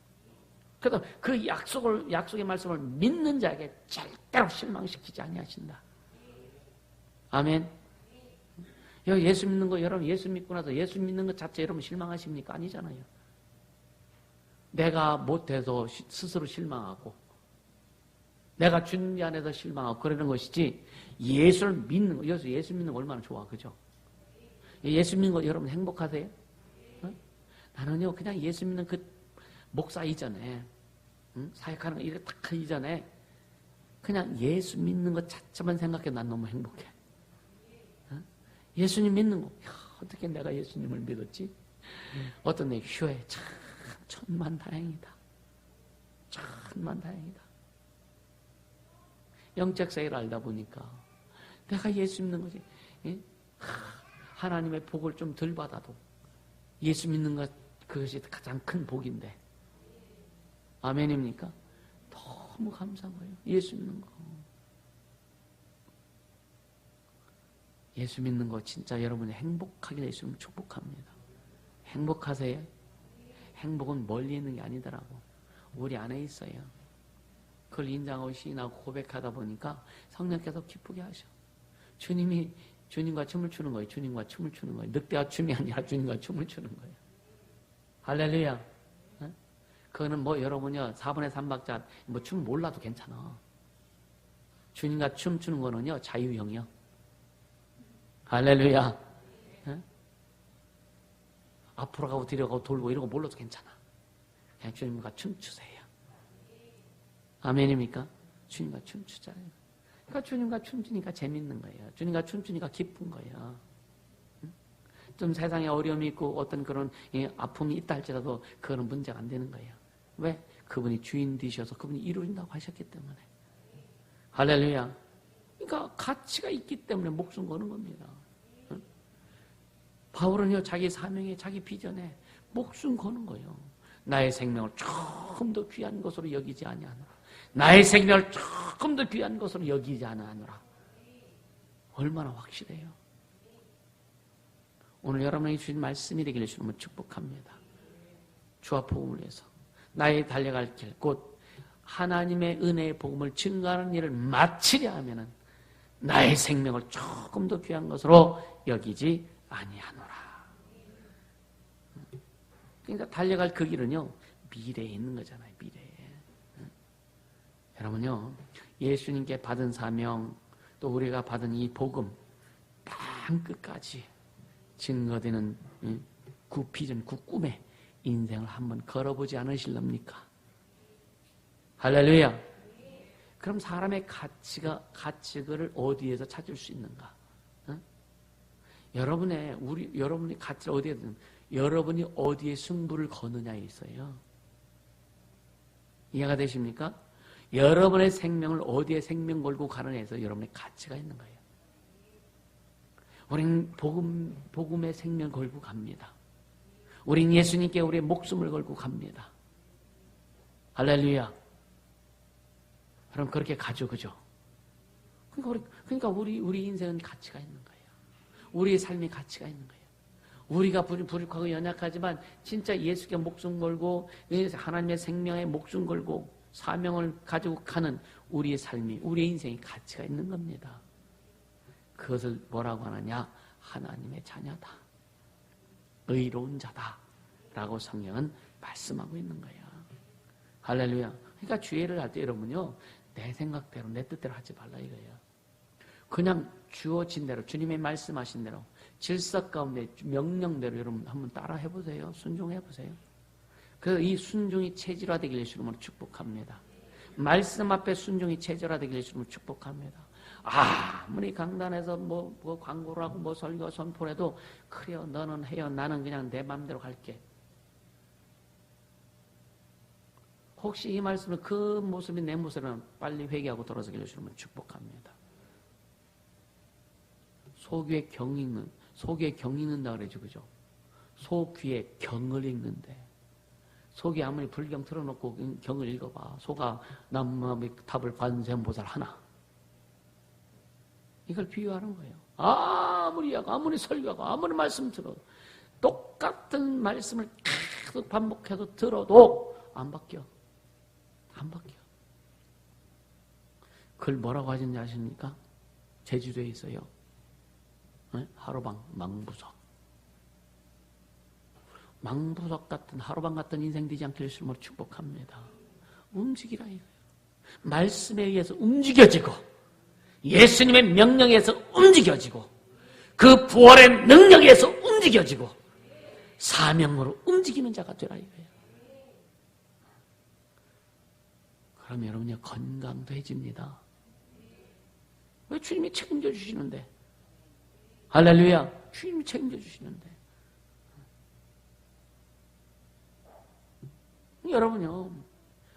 그래서 그 약속의 말씀을 믿는 자에게 절대로 실망시키지 아니하신다. 아멘. 예수 믿는 거 여러분 예수 믿고 나서 예수 믿는 것 자체 여러분 실망하십니까? 아니잖아요. 내가 못해서 스스로 실망하고 내가 주님 안에서 실망하고 그러는 것이지 예수를 믿는 거 예수 믿는 거 얼마나 좋아. 그죠? 예수 믿는 거 여러분 행복하세요? 어? 나는요 그냥 예수 믿는 그 목사 이전에 사역하는 거 이렇게 딱 하기 전에 그냥 예수 믿는 것 자체만 생각해 난 너무 행복해. 예수님 믿는 거 어떻게 내가 예수님을 믿었지? 어떤 내 휴에 참 천만다행이다. 천만다행이다. 영적 세계를 알다 보니까 내가 예수 믿는 거지. 하나님의 복을 좀 덜 받아도 예수 믿는 것 그것이 가장 큰 복인데 아멘입니까? 너무 감사한 거예요. 예수 믿는 거. 예수 믿는 거 진짜 여러분이 행복하게 예수님 축복합니다. 행복하세요? 행복은 멀리 있는 게 아니더라고. 우리 안에 있어요. 그걸 인정하고 시인하고 고백하다 보니까 성령께서 기쁘게 하셔. 주님이 주님과 춤을 추는 거예요. 주님과 춤을 추는 거예요. 늑대와 춤이 아니라 주님과 춤을 추는 거예요. 할렐루야. 그거는 뭐 여러분요 4분의 3박자 뭐 춤 몰라도 괜찮아. 주님과 춤추는 거는요 자유형이요. 할렐루야. 앞으로 가고 뒤로 가고 돌고 이런 거 몰라도 괜찮아. 그냥 주님과 춤추세요. 아멘입니까? 주님과 춤추잖아요. 그러니까 주님과 춤추니까 재밌는 거예요. 주님과 춤추니까 기쁜 거예요. 좀 세상에 어려움이 있고 어떤 그런 아픔이 있다 할지라도 그거는 문제가 안 되는 거예요. 왜? 그분이 주인 되셔서 그분이 이루린다고 하셨기 때문에. 할렐루야. 그러니까 가치가 있기 때문에 목숨 거는 겁니다. 바울은요 자기 사명에 자기 비전에 목숨 거는 거예요. 나의 생명을 조금 더 귀한 것으로 여기지 아니하노라. 나의 생명을 조금 더 귀한 것으로 여기지 아니하노라. 얼마나 확실해요. 오늘 여러분에게 주신 말씀이 되기를 주님은 축복합니다. 주와 복음을 위해서 나의 달려갈 길, 곧 하나님의 은혜의 복음을 증거하는 일을 마치려 하면은 나의 생명을 조금 더 귀한 것으로 여기지 아니하노라. 그러니까 달려갈 그 길은요 미래에 있는 거잖아요. 미래에. 여러분요 예수님께 받은 사명 또 우리가 받은 이 복음 땅 끝까지 증거되는 그 비전, 그 꿈에 인생을 한번 걸어보지 않으실랍니까? 할렐루야. 그럼 사람의 가치를 어디에서 찾을 수 있는가? 여러분이 가치를 어디에든, 여러분이 어디에 승부를 거느냐에 있어요. 이해가 되십니까? 여러분의 생명을 어디에 생명 걸고 가느냐에 서 여러분의 가치가 있는 거예요. 우리는 복음의 생명 걸고 갑니다. 우리는 예수님께 우리의 목숨을 걸고 갑니다. 할렐루야. 그럼 그렇게 가죠, 그죠? 그러니까 우리 인생은 가치가 있는 거예요. 우리의 삶이 가치가 있는 거예요. 우리가 부족하고 연약하지만 진짜 예수께 목숨 걸고 하나님의 생명에 목숨 걸고 사명을 가지고 가는 우리의 삶이, 우리의 인생이 가치가 있는 겁니다. 그것을 뭐라고 하느냐? 하나님의 자녀다. 의로운 자다. 라고 성경은 말씀하고 있는 거예요. 할렐루야. 그러니까 주의를 할 때 여러분요, 내 생각대로 내 뜻대로 하지 말라 이거예요. 그냥 주어진 대로, 주님의 말씀하신 대로, 질서 가운데 명령대로 여러분 한번 따라 해보세요. 순종해보세요. 그래서 이 순종이 체질화되길 예수님으로 축복합니다. 말씀 앞에 순종이 체질화되길 예수님으로 축복합니다. 아무리 강단에서 뭐 광고를 하고 뭐 설교 선포를 해도 그래요, 너는 해요, 나는 그냥 내 마음대로 갈게. 혹시 이 말씀을 그 모습이 내 모습은 빨리 회개하고 돌아서길 예수님은 축복합니다. 소귀에 경 읽는다 그러죠, 그죠? 소귀에 경을 읽는데, 소귀 아무리 불경 틀어놓고 경을 읽어봐. 소가 남의 답을 관세음보살 하나. 이걸 비유하는 거예요. 아무리 설교하고 아무리 말씀 들어도 똑같은 말씀을 계속 반복해서 들어도 안 바뀌어. 안 바뀌어. 그걸 뭐라고 하셨는지 아십니까? 제주도에 있어요. 네? 하루방 망부석. 망부석 같은, 하루방 같은 인생 되지 않길 주님으로 축복합니다. 움직이라 이거예요. 말씀에 의해서 움직여지고, 예수님의 명령에 의해서 움직여지고, 그 부활의 능력에 의해서 움직여지고, 사명으로 움직이는 자가 되라 이거예요. 그럼 여러분요, 건강도 해집니다. 왜? 주님이 책임져 주시는데. 할렐루야. 주님이 책임져 주시는데. 여러분요,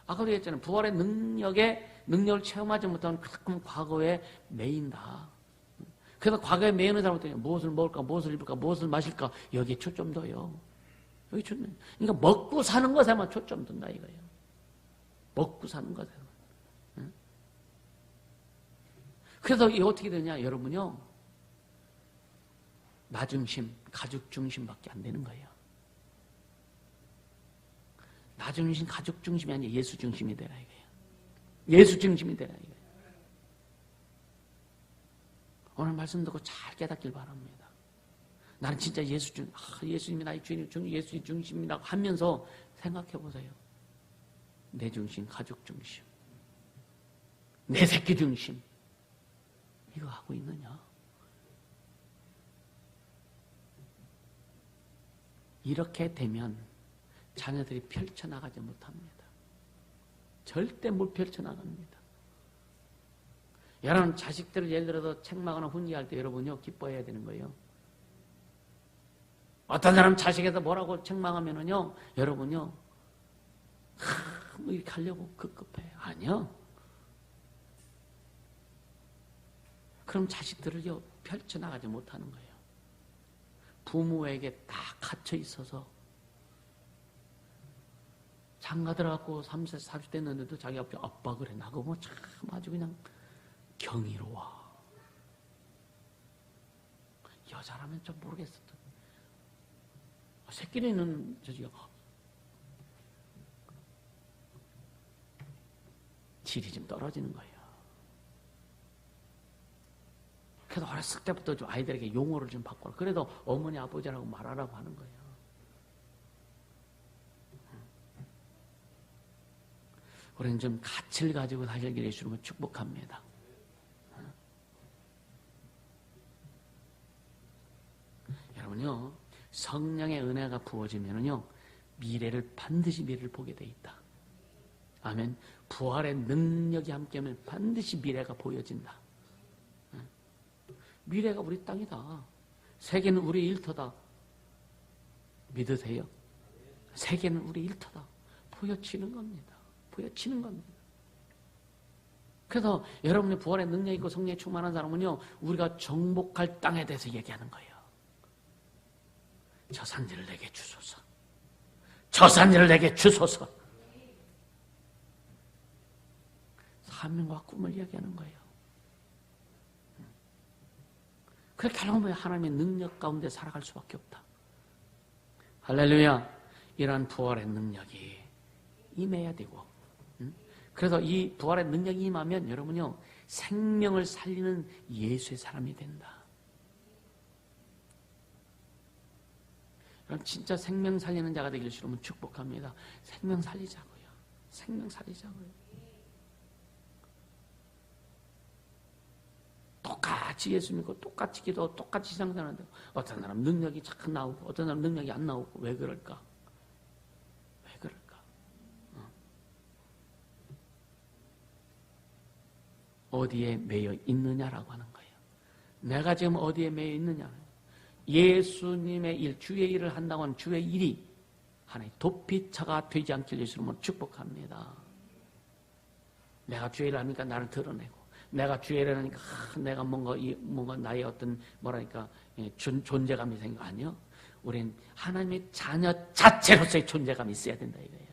아까도 얘기했잖아요. 부활의 능력을 체험하지 못하면 가끔 과거에 매인다. 그래서 과거에 매이는 사람들은 무엇을 먹을까, 무엇을 입을까, 무엇을 마실까, 여기에 초점 둬요. 여기 초점. 그러니까 먹고 사는 것에만 초점 둔다 이거예요. 먹고 사는 것에만. 그래서 이게 어떻게 되냐, 여러분요, 나 중심, 가족 중심밖에 안 되는 거예요. 나 중심, 가족 중심이 아니라 예수 중심이 되라 이거예요. 예수 중심이 되라 이거예요. 오늘 말씀 듣고 잘 깨닫길 바랍니다. 나는 진짜 예수님이 나의 주인이고 예수 중심이라고 하면서 생각해 보세요. 내 중심, 가족 중심, 내 새끼 중심, 이거 하고 있느냐? 이렇게 되면 자녀들이 펼쳐나가지 못합니다. 절대 못 펼쳐나갑니다. 여러분, 자식들을 예를 들어서 책망하거나 훈계할 때 여러분요, 기뻐해야 되는 거예요. 어떤 사람 자식에서 뭐라고 책망하면은요, 여러분요, 뭐 이렇게 하려고 급급해. 아니요. 그럼 자식들을요, 펼쳐나가지 못하는 거예요. 부모에게 다 갇혀 있어서 장가 들어갖고 30, 40대 됐는데도 자기 앞에 아빠 그래. 나고 뭐 참 아주 그냥 경이로워. 여자라면 좀 모르겠어. 새끼리는 저지가 질이 좀 떨어지는 거예요. 그래서 어렸을 때부터 좀 아이들에게 용어를 좀 바꿔라. 그래도 어머니 아버지라고 말하라고 하는 거예요. 우리는 좀 가치를 가지고 살길 예수님은 축복합니다. 여러분요, 성령의 은혜가 부어지면은요, 반드시 미래를 보게 돼 있다. 아멘. 부활의 능력이 함께하면 반드시 미래가 보여진다. 미래가 우리 땅이다. 세계는 우리 일터다. 믿으세요? 세계는 우리 일터다. 보여치는 겁니다. 보여치는 겁니다. 그래서 여러분의 부활의 능력이 있고 성령에 충만한 사람은요, 우리가 정복할 땅에 대해서 얘기하는 거예요. 저 산지를 내게 주소서. 저 산지를 내게 주소서. 사명과 꿈을 이야기하는 거예요. 그렇게 하려면 하나님의 능력 가운데 살아갈 수밖에 없다. 할렐루야. 이러한 부활의 능력이 임해야 되고, 그래서 이 부활의 능력이 임하면 여러분요, 생명을 살리는 예수의 사람이 된다. 여러분 진짜 생명 살리는 자가 되기를 주님은 축복합니다. 생명 살리자고요. 생명 살리자고요. 똑같이 예수 믿고 똑같이 기도하고 똑같이 신앙생활하는데 어떤 사람 능력이 자꾸 나오고 어떤 사람 능력이 안 나오고 왜 그럴까? 왜 그럴까? 어디에 매여 있느냐라고 하는 거예요. 내가 지금 어디에 매여 있느냐? 예수님의 일, 주의 일을 한다고 하는 주의 일이 하나의 도피처가 되지 않길 예수님은 축복합니다. 내가 주의 일을 하니까 나를 드러내고 내가 주의 일을 하니까 내가 뭔가 나의 어떤 뭐라니까 존재감이 생겨. 아니요. 우린 하나님의 자녀 자체로서의 존재감이 있어야 된다 이거예요.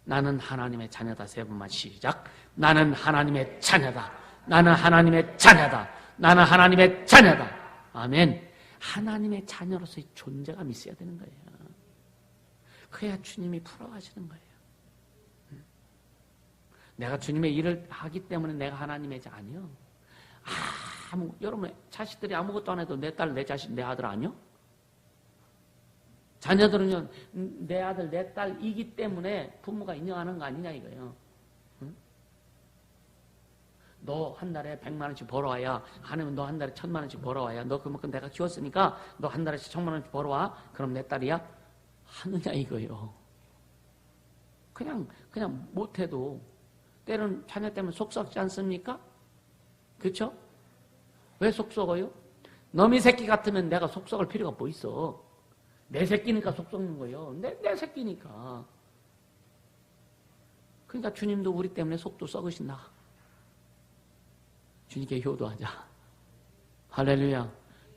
나는 하나님의 자녀다. 세 번만 시작. 나는 하나님의 자녀다. 나는 하나님의 자녀다. 나는 하나님의 자녀다. 아멘. 하나님의 자녀로서의 존재감이 있어야 되는 거예요. 그래야 주님이 풀어가시는 거예요. 내가 주님의 일을 하기 때문에 내가 하나님의 자 아니요. 여러분 자식들이 아무것도 안 해도 내 딸, 내 자식, 내 아들 아니요? 자녀들은요, 내 아들, 내 딸이기 때문에 부모가 인정하는 거 아니냐 이거예요. 응? 너 한 달에 100만 원씩 벌어와야, 아니면 너 한 달에 1000만 원씩 벌어와야, 너 그만큼 내가 키웠으니까 너 한 달에 1000만 원씩 벌어와. 그럼 내 딸이야? 하느냐 이거예요. 그냥 못해도 때로는 자녀 때문에 속 썩지 않습니까? 그렇죠? 왜 속 썩어요? 너미 새끼 같으면 내가 속 썩을 필요가 뭐 있어? 내 새끼니까 속 썩는 거예요. 내 새끼니까. 그러니까 주님도 우리 때문에 속도 썩으신다. 주님께 효도하자. 할렐루야.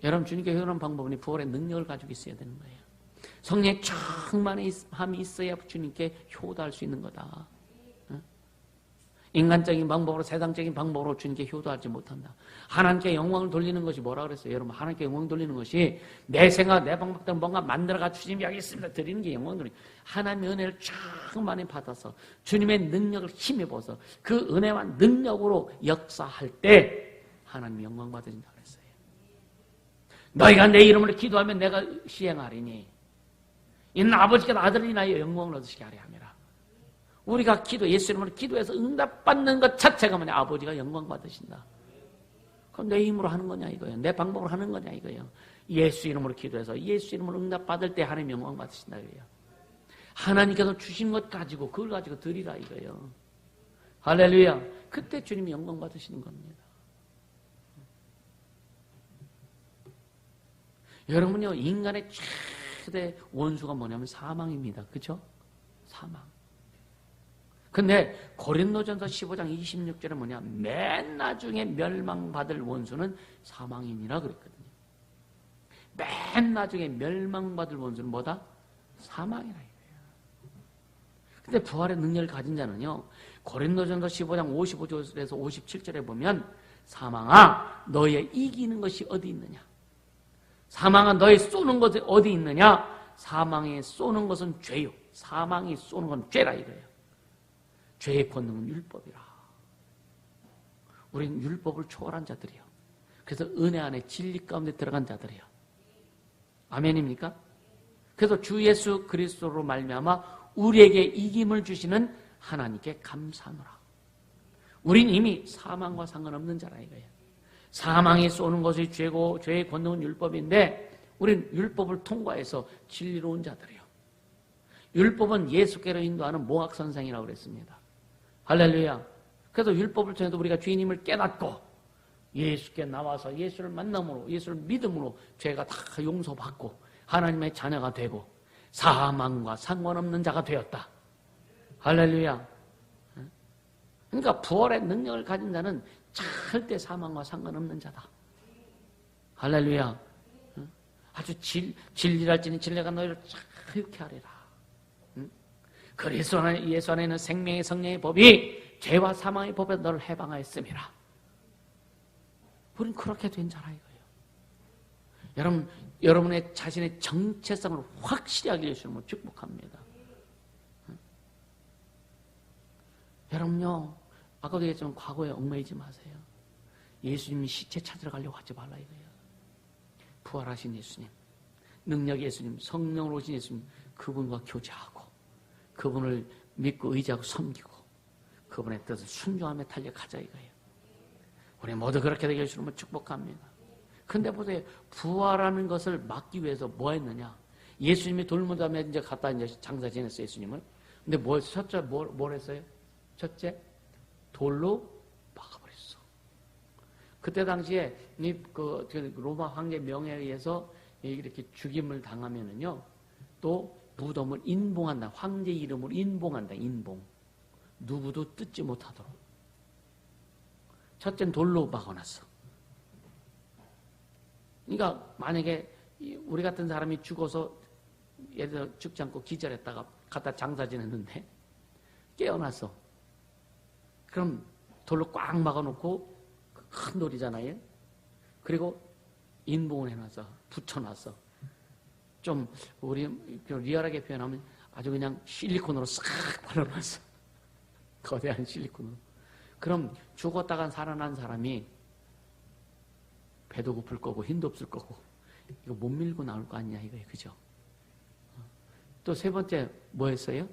여러분 주님께 효도하는 방법은 부활의 능력을 가지고 있어야 되는 거예요. 성령의 충만함이 있어야 주님께 효도할 수 있는 거다. 인간적인 방법으로 세상적인 방법으로 주님께 효도하지 못한다. 하나님께 영광을 돌리는 것이 뭐라 그랬어요? 여러분 하나님께 영광 돌리는 것이 내 생각 내 방법대로 뭔가 만들어가 주님이 여기 있습니다 드리는 게 영광 돌리는 거예요. 하나님의 은혜를 충만히 받아서 주님의 능력을 힘입어서 그 은혜와 능력으로 역사할 때 하나님이 영광 받으신다 그랬어요. 너희가 내 이름으로 기도하면 내가 시행하리니 이는 아버지께서 아들을 인하여 영광을 얻으시게 하려 함이라. 우리가 예수 이름으로 기도해서 응답받는 것 자체가 뭐냐? 아버지가 영광 받으신다. 그럼 내 힘으로 하는 거냐 이거예요. 내 방법으로 하는 거냐 이거예요. 예수 이름으로 기도해서 예수 이름으로 응답받을 때 하나님 영광 받으신다 이거예요. 하나님께서 주신 것 가지고 그걸 가지고 드리라 이거예요. 할렐루야. 그때 주님이 영광 받으시는 겁니다. 여러분요, 인간의 최대 원수가 뭐냐면 사망입니다. 그렇죠? 사망. 근데 고린도전서 15장 26절에 뭐냐? 맨 나중에 멸망받을 원수는 사망이니라 그랬거든요. 맨 나중에 멸망받을 원수는 뭐다? 사망이라 이거예요. 근데 부활의 능력을 가진 자는요, 고린도전서 15장 55절에서 57절에 보면 사망아 너의 이기는 것이 어디 있느냐? 사망아 너의 쏘는 것이 어디 있느냐? 사망에 쏘는 것은 죄요. 사망이 쏘는 건 죄라 이거예요. 죄의 권능은 율법이라. 우리는 율법을 초월한 자들이요. 그래서 은혜 안에 진리 가운데 들어간 자들이요. 아멘입니까? 그래서 주 예수 그리스도로 말미암아 우리에게 이김을 주시는 하나님께 감사하노라. 우린 이미 사망과 상관없는 자라 이거예요. 사망이 쏘는 것이 죄고 죄의 권능은 율법인데 우린 율법을 통과해서 진리로 온 자들이요. 율법은 예수께로 인도하는 모학선생이라고 그랬습니다. 할렐루야. 그래서 율법을 통해서 우리가 주님을 깨닫고 예수께 나와서 예수를 만남으로, 예수를 믿음으로 죄가 다 용서받고 하나님의 자녀가 되고 사망과 상관없는 자가 되었다. 할렐루야. 그러니까 부활의 능력을 가진 자는 절대 사망과 상관없는 자다. 할렐루야. 아주 진리랄지니 진리가 너희를 자유케 하리라. 그리스도 예수 안에 있는 생명의 성령의 법이 죄와 사망의 법에 너를 해방하였음이라. 우린 그렇게 된 자라 이거예요. 여러분의 자신의 정체성을 확실히 하게 해주시는 축복합니다. 여러분요, 아까도 얘기했지만 과거에 얽매이지 마세요. 예수님이 시체 찾으러 가려고 하지 말라 이거예요. 부활하신 예수님, 능력 예수님, 성령으로 오신 예수님, 그분과 교제하고 그분을 믿고 의지하고 섬기고 그분의 뜻을 순종하며 달려가자 이거예요. 우리 모두 그렇게 되게 해주시면 축복합니다. 근데 보세요. 부활하는 것을 막기 위해서 뭐 했느냐? 예수님이 돌무덤에 이제 갔다 이제 장사 지냈어요, 예수님을. 근데 첫째 뭘 했어요? 첫째, 돌로 막아버렸어. 그때 당시에 로마 황제 명예에 의해서 이렇게 죽임을 당하면은요, 또 무덤을 인봉한다. 황제 이름으로 인봉한다. 인봉. 누구도 뜯지 못하도록. 첫째는 돌로 막아놨어. 그러니까 만약에 우리 같은 사람이 죽어서 예를 들어 죽지 않고 기절했다가 갖다 장사 지냈는데 깨어났어. 그럼 돌로 꽉 막아놓고 큰 돌이잖아요. 그리고 인봉을 해놨어. 붙여놨어. 좀 우리 리얼하게 표현하면 아주 그냥 실리콘으로 싹 발라놨어. 거대한 실리콘으로. 그럼 죽었다가 살아난 사람이 배도 고플 거고 힘도 없을 거고 이거 못 밀고 나올 거 아니냐 이거예요. 그죠? 또 세 번째 뭐 했어요?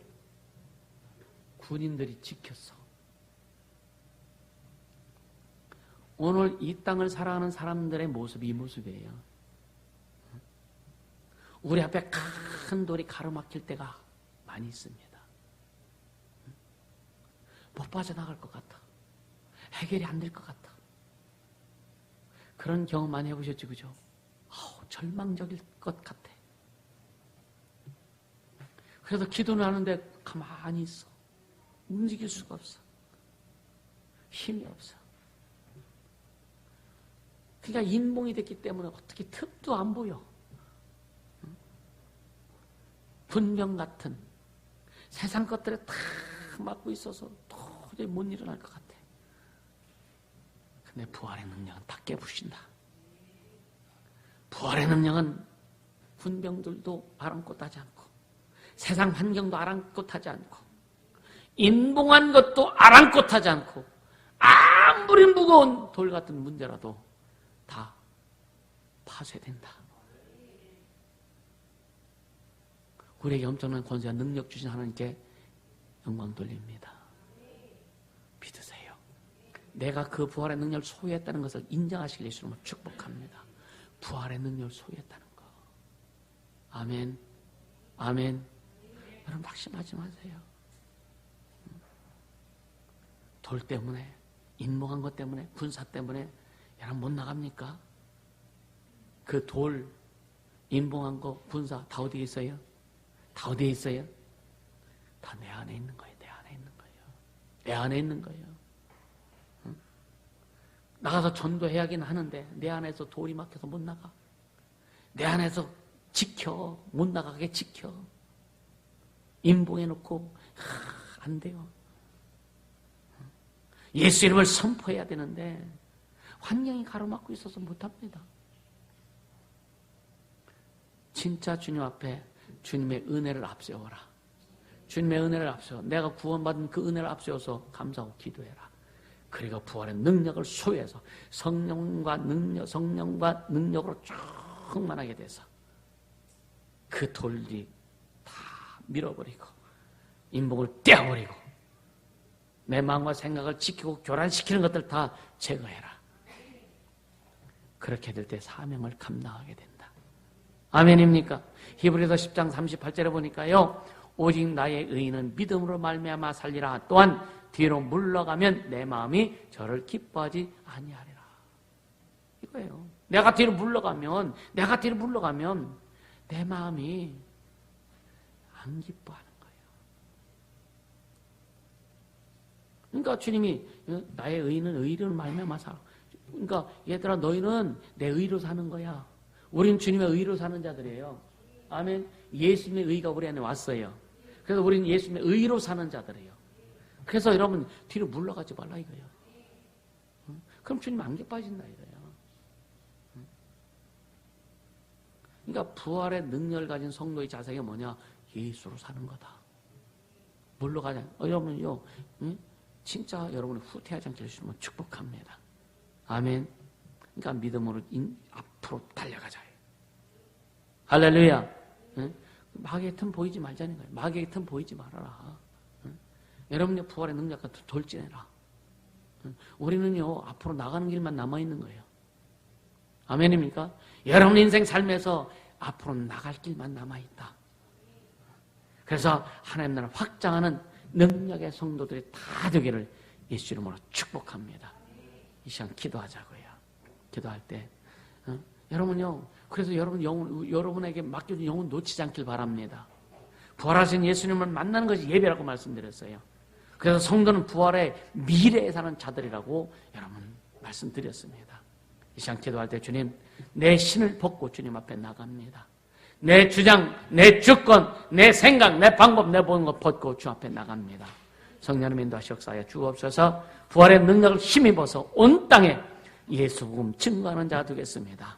군인들이 지켰어. 오늘 이 땅을 살아가는 사람들의 모습이 이 모습이에요. 우리 앞에 큰 돌이 가로막힐 때가 많이 있습니다. 못 빠져나갈 것 같아. 해결이 안 될 것 같아. 그런 경험 많이 해보셨죠, 그죠? 절망적일 것 같아. 그래서 기도는 하는데 가만히 있어. 움직일 수가 없어. 힘이 없어. 그러니까 인봉이 됐기 때문에 어떻게 틈도 안 보여. 분명 같은 세상 것들에 다 막고 있어서 도저히 못 일어날 것 같아. 근데 부활의 능력은 다 깨부신다. 부활의 능력은 군병들도 아랑곳하지 않고 세상 환경도 아랑곳하지 않고 인봉한 것도 아랑곳하지 않고 아무리 무거운 돌 같은 문제라도 다 파쇄된다. 우리에게 엄청난 권세와 능력 주신 하나님께 영광 돌립니다. 믿으세요. 내가 그 부활의 능력을 소유했다는 것을 인정하시길 예수님을 축복합니다. 부활의 능력을 소유했다는 거. 아멘. 아멘. 여러분 낙심하지 마세요. 돌 때문에, 인봉한 것 때문에, 군사 때문에 여러분 못 나갑니까? 그 돌, 인봉한 거, 군사 다 어디에 있어요? 다 어디에 있어요? 다 내 안에 있는 거예요. 내 안에 있는 거예요. 내 안에 있는 거예요. 응? 나가서 전도해야긴 하는데 내 안에서 돌이 막혀서 못 나가. 내 안에서 지켜. 못 나가게 지켜. 인봉해놓고 안 돼요. 예수 이름을 선포해야 되는데 환경이 가로막고 있어서 못합니다. 진짜 주님 앞에 주님의 은혜를 앞세워라. 주님의 은혜를 앞세워. 내가 구원받은 그 은혜를 앞세워서 감사하고 기도해라. 그리고 부활의 능력을 소유해서 성령과 능력으로 충만하게 돼서 그 돌이 다 밀어버리고 인봉을 떼어버리고 내 마음과 생각을 지키고 교란시키는 것들 다 제거해라. 그렇게 될 때 사명을 감당하게 된다. 아멘입니까? 히브리서 10장 38절에 보니까요. 오직 나의 의인은 믿음으로 말미암아 살리라. 또한 뒤로 물러가면 내 마음이 저를 기뻐하지 아니하리라. 거예요. 내가 뒤로 물러가면 내 마음이 안 기뻐하는 거예요. 그러니까 주님이 나의 의는 의로 말미암아 살아. 그러니까 얘들아 너희는 내 의로 사는 거야. 우린 주님의 의로 사는 자들이에요. 아멘. 예수님의 의가 우리 안에 왔어요. 그래서 우리는 예수님의 의로 사는 자들이에요. 그래서 여러분 뒤로 물러가지 말라 이거예요. 그럼 주님 안 기뻐하신다 이거예요. 그러니까 부활의 능력을 가진 성도의 자세가 뭐냐? 예수로 사는 거다. 물러가자. 여러분요, 진짜 여러분이 후퇴하지 않게 해주시면 축복합니다. 아멘. 그러니까 믿음으로 앞으로 달려가자. 할렐루야. 마귀의 틈 보이지 말자는 거예요. 마귀의 틈 보이지 말아라. 여러분의 부활의 능력과 돌진해라. 우리는요, 앞으로 나가는 길만 남아있는 거예요. 아멘입니까? 여러분 인생 삶에서 앞으로 나갈 길만 남아있다. 그래서 하나님 나라 확장하는 능력의 성도들이 다 되기를 예수 이름으로 축복합니다. 이 시간 기도하자고요. 기도할 때 여러분요, 그래서 여러분에게 맡겨진 영혼 놓치지 않길 바랍니다. 부활하신 예수님을 만나는 것이 예배라고 말씀드렸어요. 그래서 성도는 부활의 미래에 사는 자들이라고 여러분 말씀드렸습니다. 이 시간 기도할 때 주님, 내 신을 벗고 주님 앞에 나갑니다. 내 주장, 내 주권, 내 생각, 내 방법, 내 보는 것 벗고 주 앞에 나갑니다. 성령님 인도하시옵사여 주옵소서. 부활의 능력을 힘입어서 온 땅에 예수 복음 증거하는 자 되겠습니다.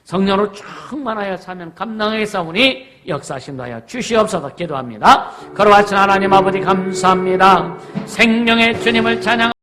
성령으로 충만하여 사면 감당하게 싸우니 역사하신다 하여 주시옵소서 기도합니다. 거룩하신 하나님 아버지 감사합니다. 생명의 주님을 찬양